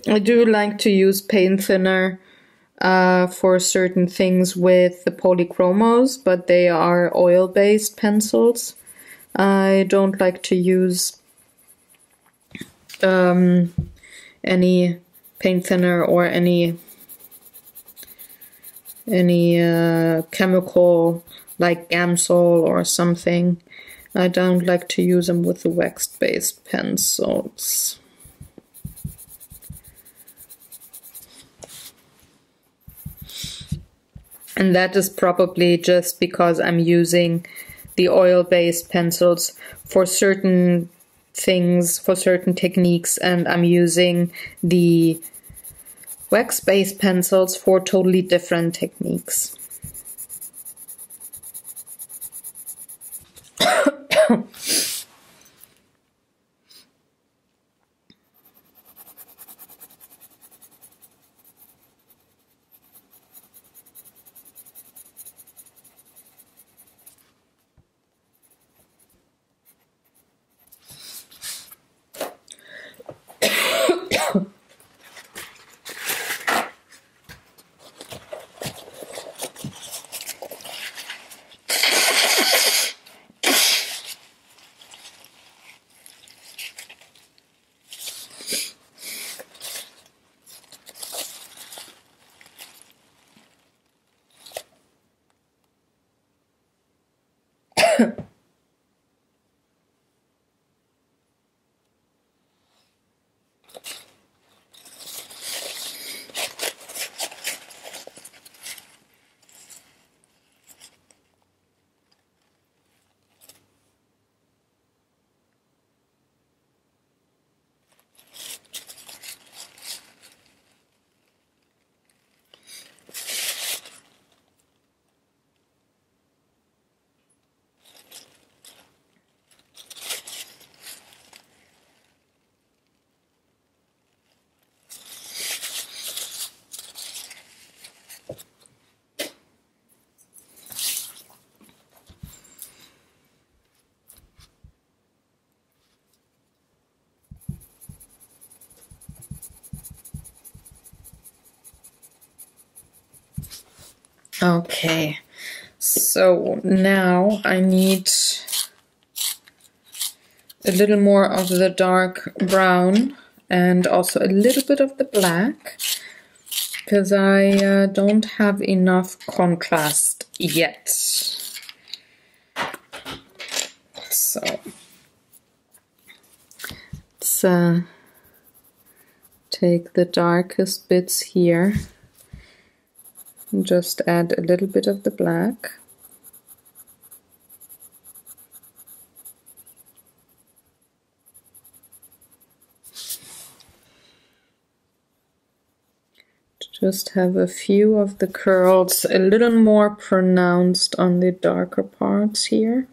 I do like to use paint thinner for certain things with the polychromos, but they are oil-based pencils. I don't like to use any paint thinner or any chemical like Gamsol or something. I don't like to use them with the wax-based pencils. And that is probably just because I'm using the oil-based pencils for certain things, for certain techniques, and I'm using the wax-based pencils for totally different techniques. Okay, so now I need a little more of the dark brown and also a little bit of the black, because I don't have enough contrast yet. So let's take the darkest bits here and just add a little bit of the black. Just have a few of the curls a little more pronounced on the darker parts here.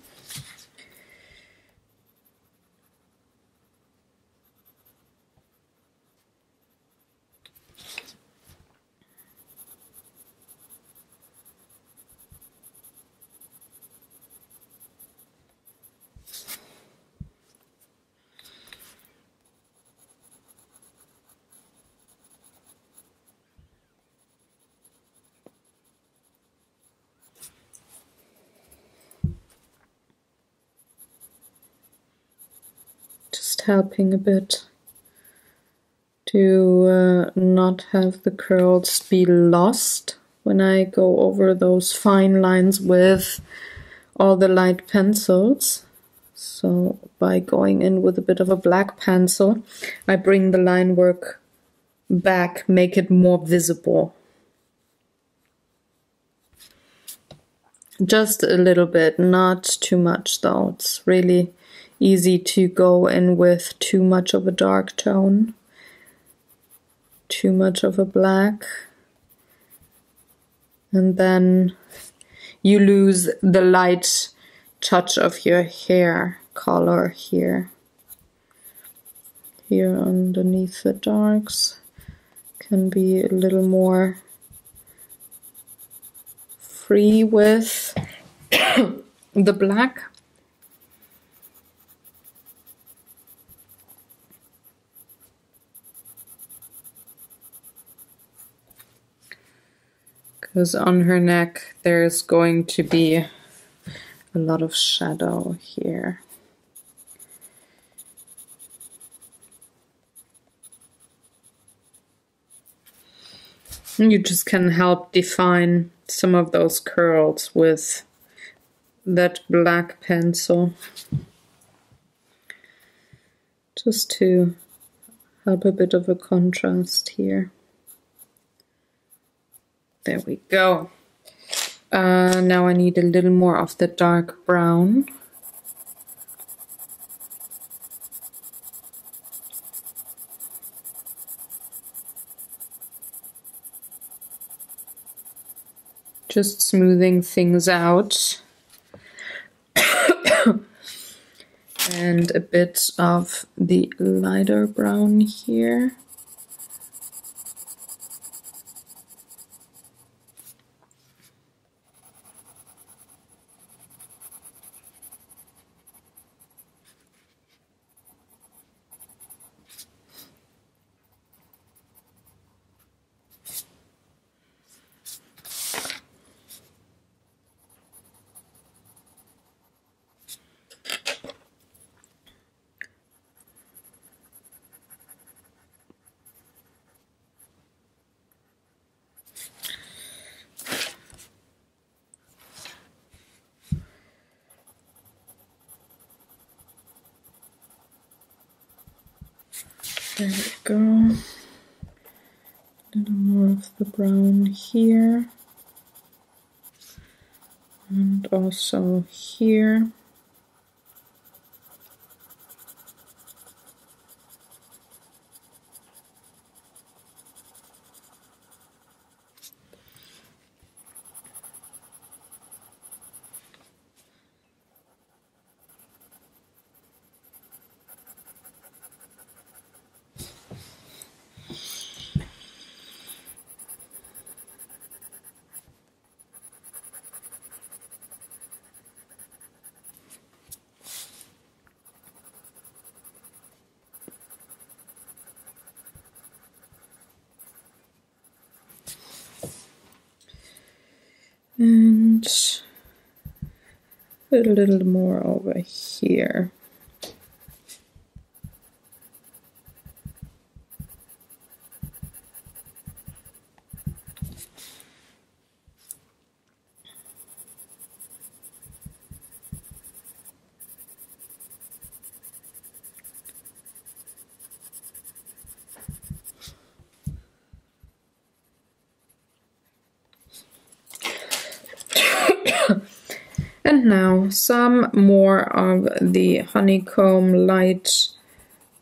Helping a bit to not have the curls be lost when I go over those fine lines with all the light pencils. So by going in with a bit of a black pencil, I bring the line work back, make it more visible. Just a little bit, not too much though. It's really easy to go in with too much of a dark tone, too much of a black, and then you lose the light touch of your hair color here. Here underneath the darks can be a little more free with the black. Because on her neck there's going to be a lot of shadow here. And you just can help define some of those curls with that black pencil, just to help a bit of a contrast here. There we go. Now I need a little more of the dark brown. Just smoothing things out. And a bit of the lighter brown here. There we go. A little more of the brown here. And also here. And a little more over here. And now some more of the honeycomb light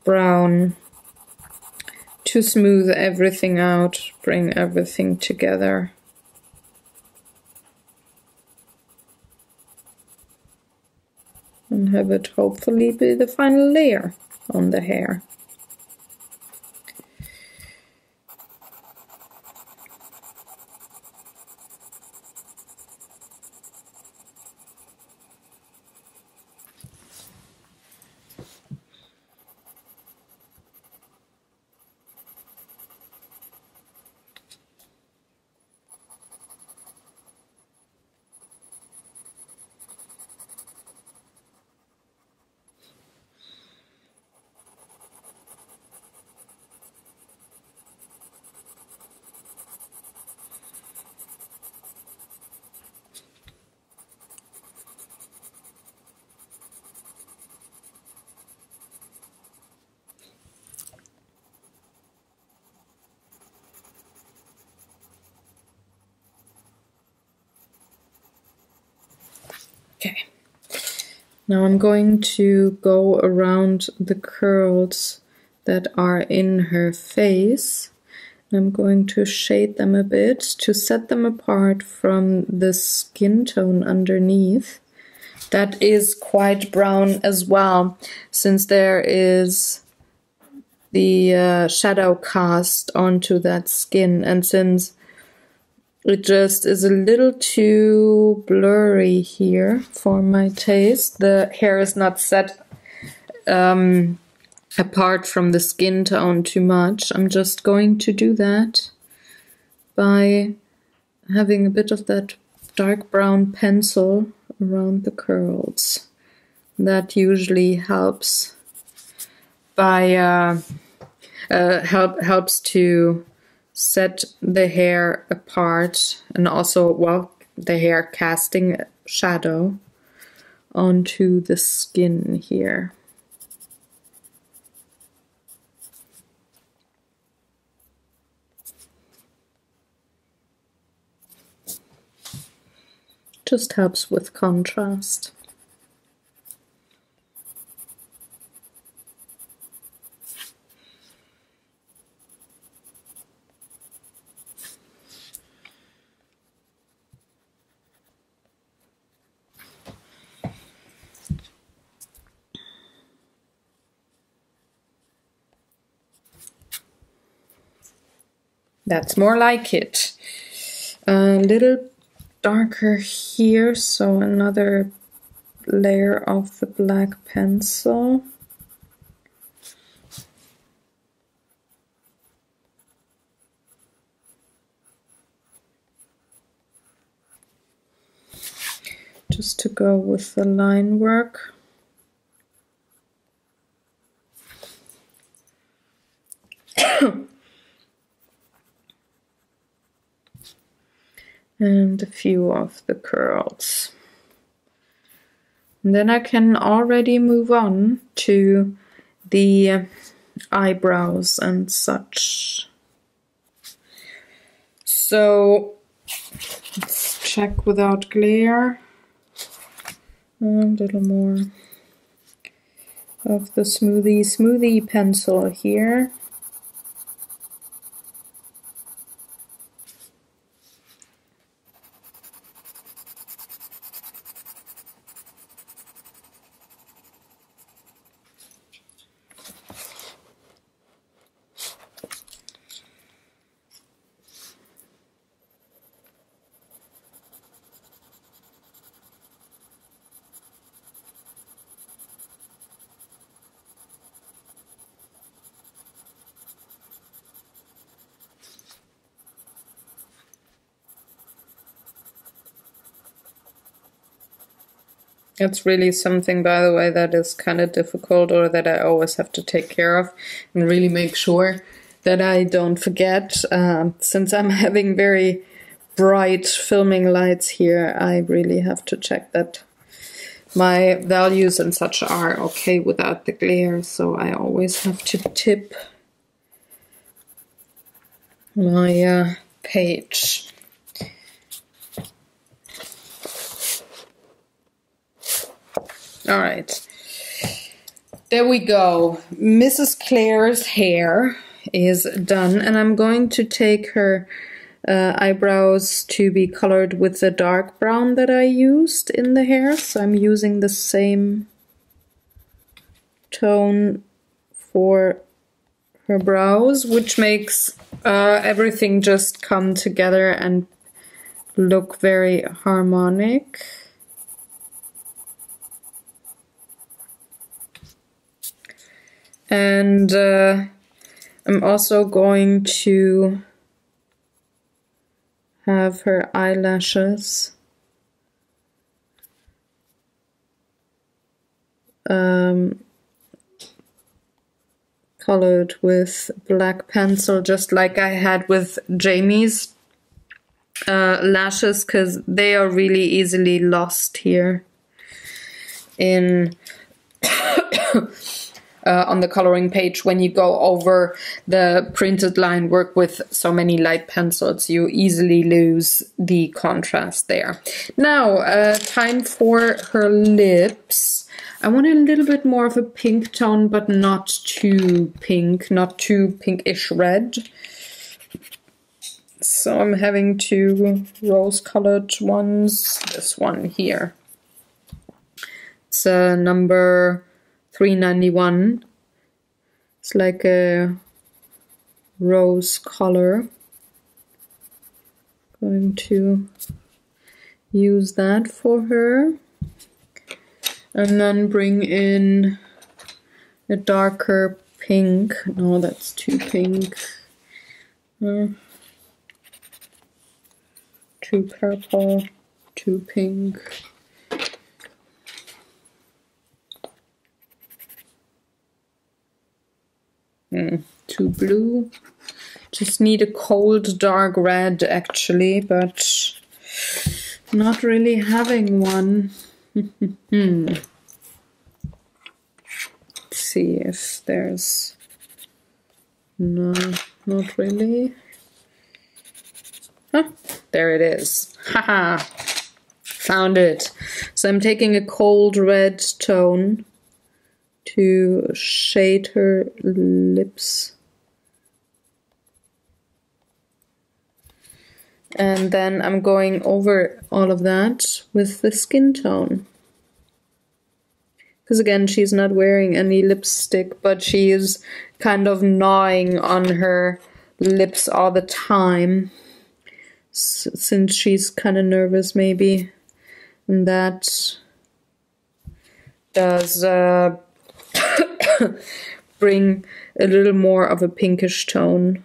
brown to smooth everything out, bring everything together. And have it hopefully be the final layer on the hair. Okay, now I'm going to go around the curls that are in her face. I'm going to shade them a bit to set them apart from the skin tone underneath. That is quite brown as well, since there is the shadow cast onto that skin, and since it just is a little too blurry here for my taste. The hair is not set apart from the skin tone too much. I'm just going to do that by having a bit of that dark brown pencil around the curls. That usually helps by helps to set the hair apart, and also, well, the hair casting shadow onto the skin here. Just helps with contrast. That's more like it. A little darker here, so another layer of the black pencil. Just to go with the line work. And a few of the curls. And then I can already move on to the eyebrows and such. So let's check without glare. A little more of the smoothie pencil here. It's really something, by the way, that is kind of difficult, or that I always have to take care of and really make sure that I don't forget. Since I'm having very bright filming lights here, I really have to check that my values and such are okay without the glare, so I always have to tip my page. All right, there we go. Mrs. Clare's hair is done, and I'm going to take her eyebrows to be colored with the dark brown that I used in the hair. So I'm using the same tone for her brows, which makes everything just come together and look very harmonic. And I'm also going to have her eyelashes colored with black pencil, just like I had with Jamie's lashes, because they are really easily lost here in on the coloring page. When you go over the printed line work with so many light pencils, you easily lose the contrast there. Now, time for her lips. I want a little bit more of a pink tone, but not too pink, not too pinkish red. So I'm having two rose-colored ones. This one here. It's number 391. It's like a rose color. Going to use that for her. And then bring in a darker pink. No, that's too pink. Too purple, too pink. Too blue. Just need a cold dark red actually, but not really having one. Let's see if there's... No, not really. Huh, there it is. Haha, found it. So I'm taking a cold red tone to shade her lips. And then I'm going over all of that with the skin tone. Because again, she's not wearing any lipstick, but she is kind of gnawing on her lips all the time. Since she's kind of nervous maybe. And that does bring a little more of a pinkish tone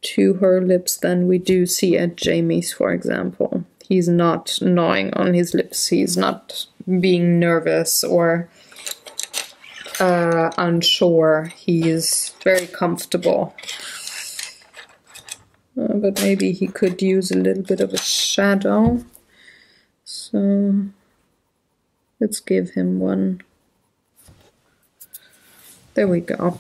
to her lips than we do see at Jamie's, for example. He's not gnawing on his lips, he's not being nervous or unsure. He's very comfortable. But maybe he could use a little bit of a shadow. So let's give him one. There we go.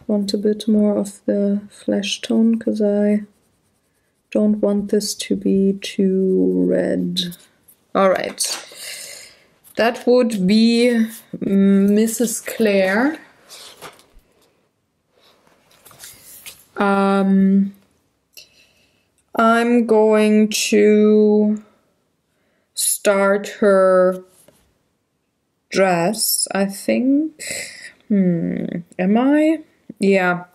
Want a bit more of the flesh tone because I don't want this to be too red. All right, that would be Mrs. Clare. I'm going to start her dress, I think. Am I? Yeah.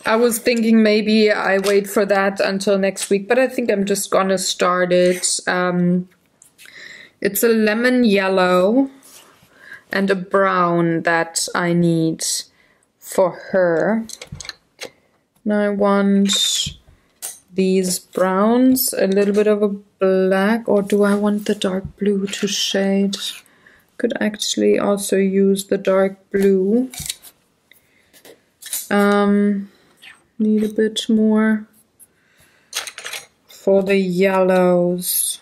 I was thinking maybe I wait for that until next week, but I think I'm just gonna start it. It's a lemon yellow and a brown that I need for her. And I want these browns, a little bit of a black, or do I want the dark blue to shade? Could actually also use the dark blue. Need a bit more for the yellows.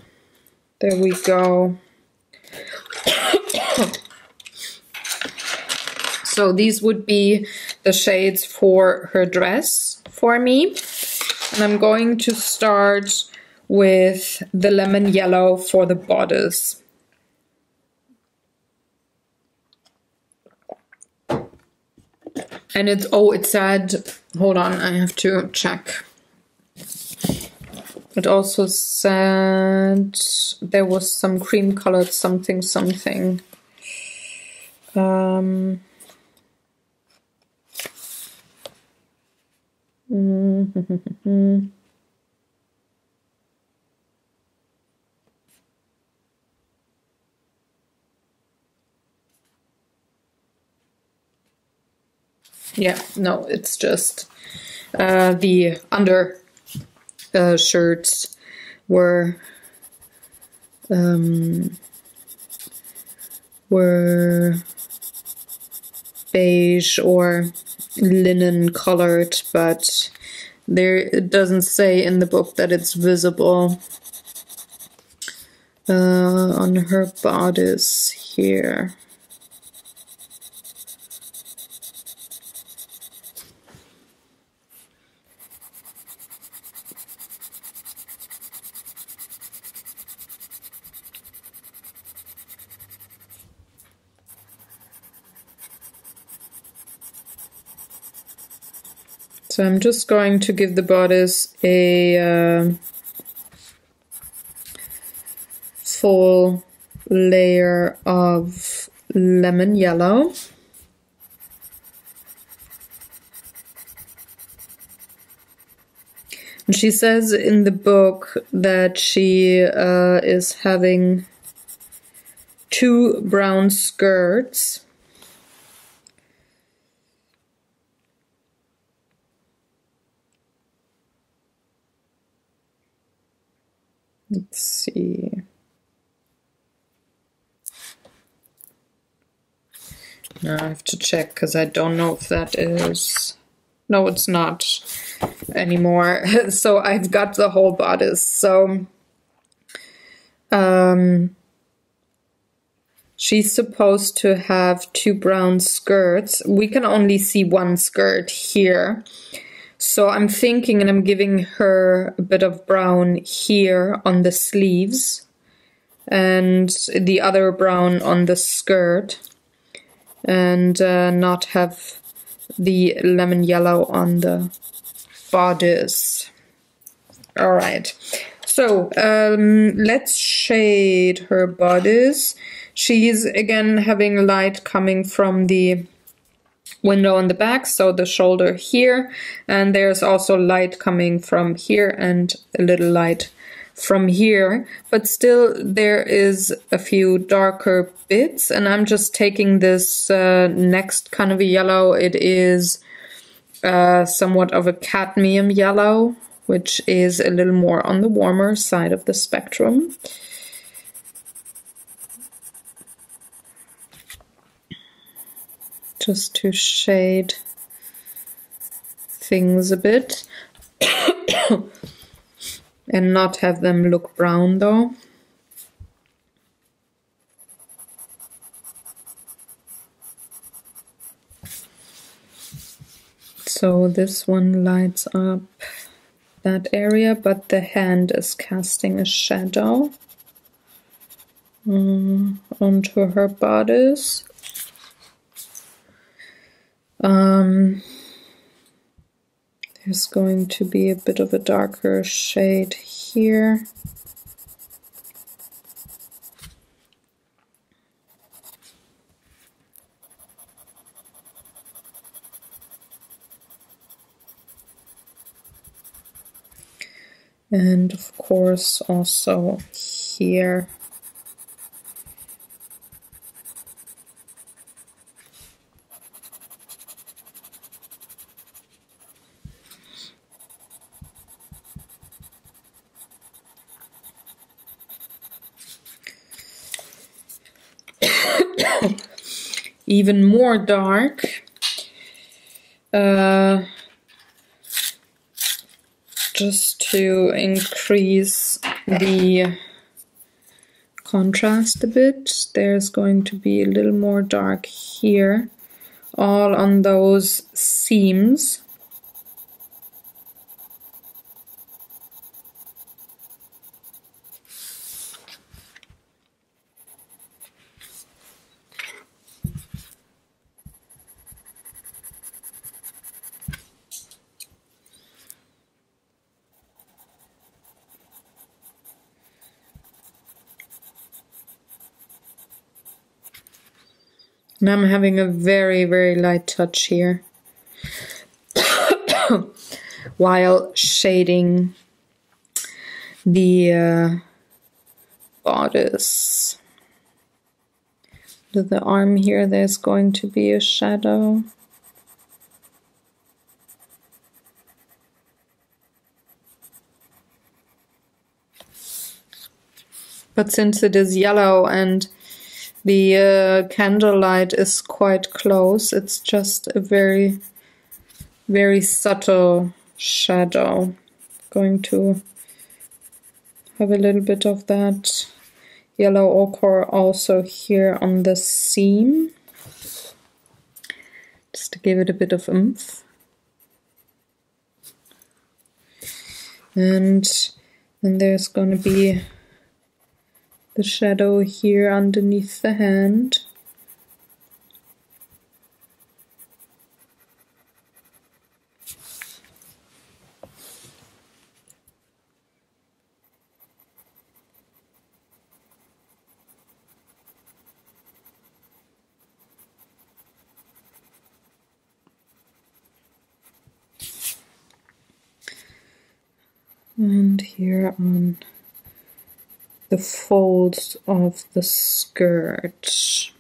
There we go. So these would be the shades for her dress for me. And I'm going to start with the lemon yellow for the bodice. And it's, oh, it said, hold on, I have to check. It also said there was some cream colored something. Yeah, no, it's just the under shirts were beige or linen colored, but there it doesn't say in the book that it's visible on her bodice here. So I'm just going to give the bodice a full layer of lemon yellow. And she says in the book that she is having 2 brown skirts. Let's see. Now I have to check because I don't know if that is... No, it's not anymore. So I've got the whole bodice. So she's supposed to have 2 brown skirts. We can only see 1 skirt here. So I'm thinking, and I'm giving her a bit of brown here on the sleeves and the other brown on the skirt, and not have the lemon yellow on the bodice. All right, so let's shade her bodice. She's again having light coming from the window on the back, so the shoulder here, and there's also light coming from here and a little light from here, but still there is a few darker bits, and I'm just taking this next kind of a yellow. It is somewhat of a cadmium yellow, which is a little more on the warmer side of the spectrum. Just to shade things a bit and not have them look brown though. So this one lights up that area, but the hand is casting a shadow onto her bodice. There's going to be a bit of a darker shade here. And of course also here. even more dark. Just to increase the contrast a bit. There's going to be a little more dark here, all on those seams. And I'm having a very, very light touch here while shading the bodice. To the arm here, there's going to be a shadow. But since it is yellow and the candlelight is quite close, it's just a very, very subtle shadow. Going to have a little bit of that yellow ochre also here on the seam, just to give it a bit of oomph. And then there's going to be the shadow here underneath the hand. And here on the folds of the skirt.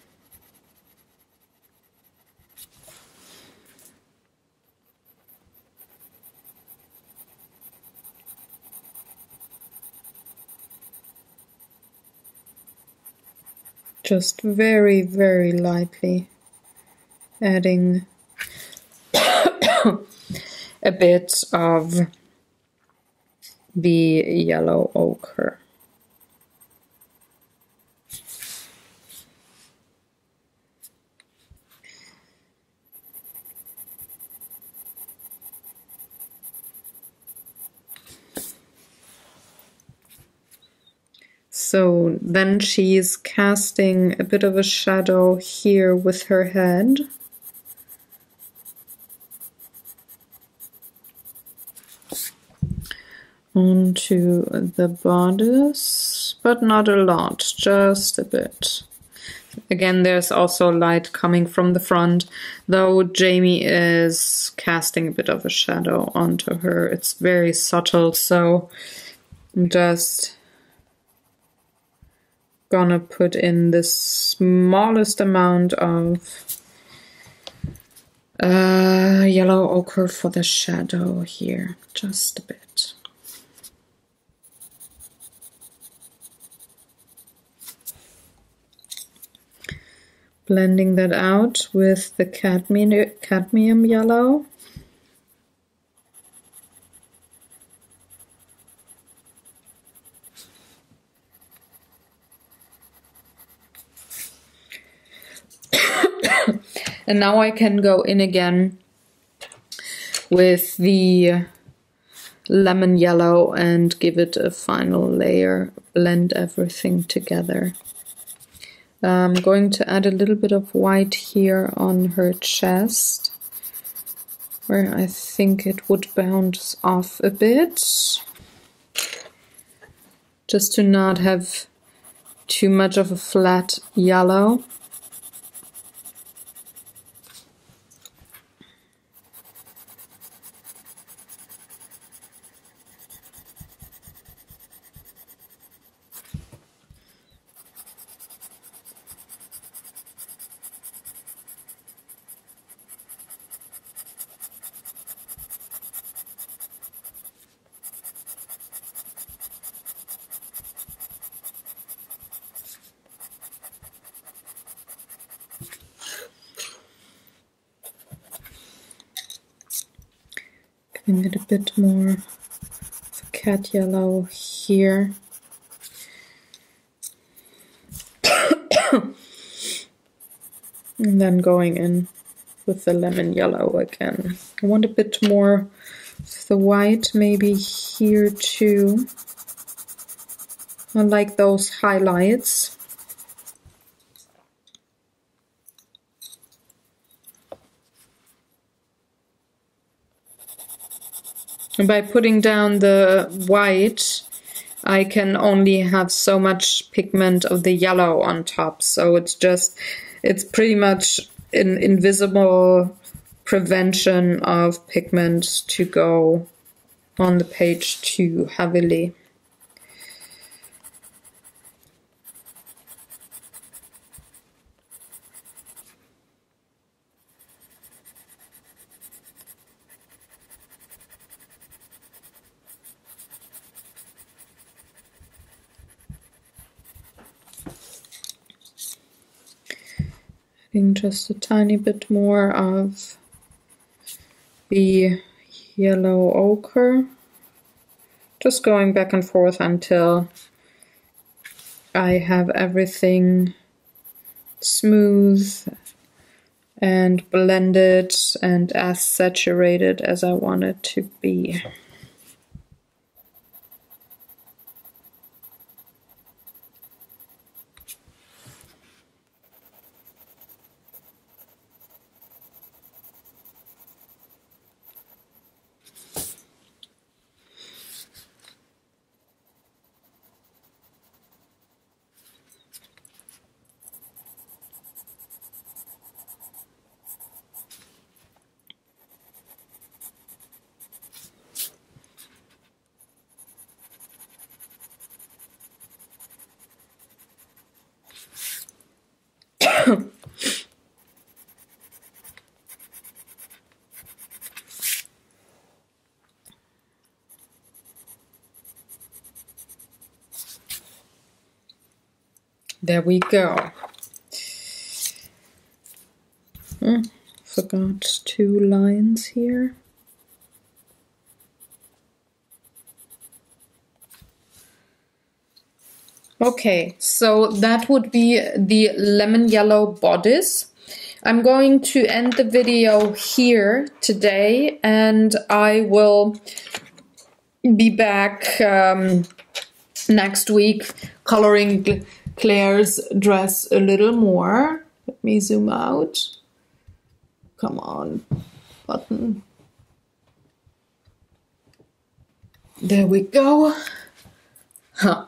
Just very, very lightly adding a bit of the yellow ochre. So then she's casting a bit of a shadow here with her head. Onto the bodice, but not a lot, just a bit. Again, there's also light coming from the front, though Jamie is casting a bit of a shadow onto her. It's very subtle, so I'm just gonna put in the smallest amount of yellow ochre for the shadow here, just a bit. Blending that out with the cadmium yellow. And now I can go in again with the lemon yellow and give it a final layer, blend everything together. I'm going to add a little bit of white here on her chest, where I think it would bounce off a bit, just to not have too much of a flat yellow. Giving it a bit more of a cat yellow here. And then going in with the lemon yellow again. I want a bit more of the white maybe here too. I like those highlights. And by putting down the white, I can only have so much pigment of the yellow on top. So it's pretty much an invisible prevention of pigment to go on the page too heavily. Adding just a tiny bit more of the yellow ochre. Just going back and forth until I have everything smooth and blended and as saturated as I want it to be. There we go. Forgot 2 lines here. Okay, so that would be the lemon yellow bodice. I'm going to end the video here today, and I will be back next week coloring Claire's dress a little more. Let me zoom out. Come on, button. There we go. Huh.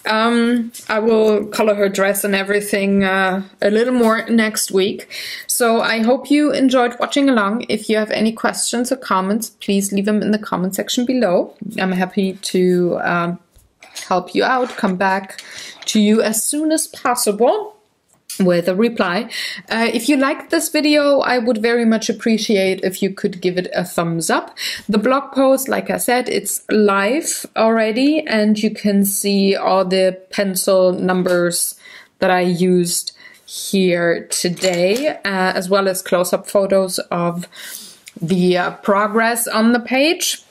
I will color her dress and everything a little more next week. So I hope you enjoyed watching along. If you have any questions or comments, please leave them in the comment section below. I'm happy to help you out, come back to you as soon as possible with a reply. If you liked this video, I would very much appreciate if you could give it a thumbs up. The blog post, like I said, it's live already, and you can see all the pencil numbers that I used here today, as well as close-up photos of the progress on the page.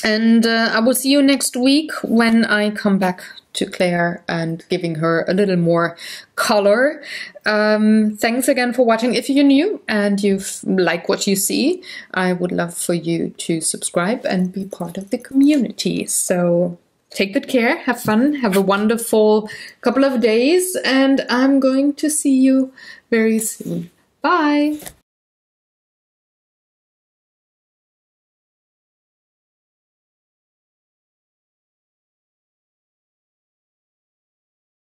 And I will see you next week when I come back to Claire and giving her a little more color. Thanks again for watching. If you're new and you like what you see, I would love for you to subscribe and be part of the community. So take good care, have fun, have a wonderful couple of days, and I'm going to see you very soon. Bye!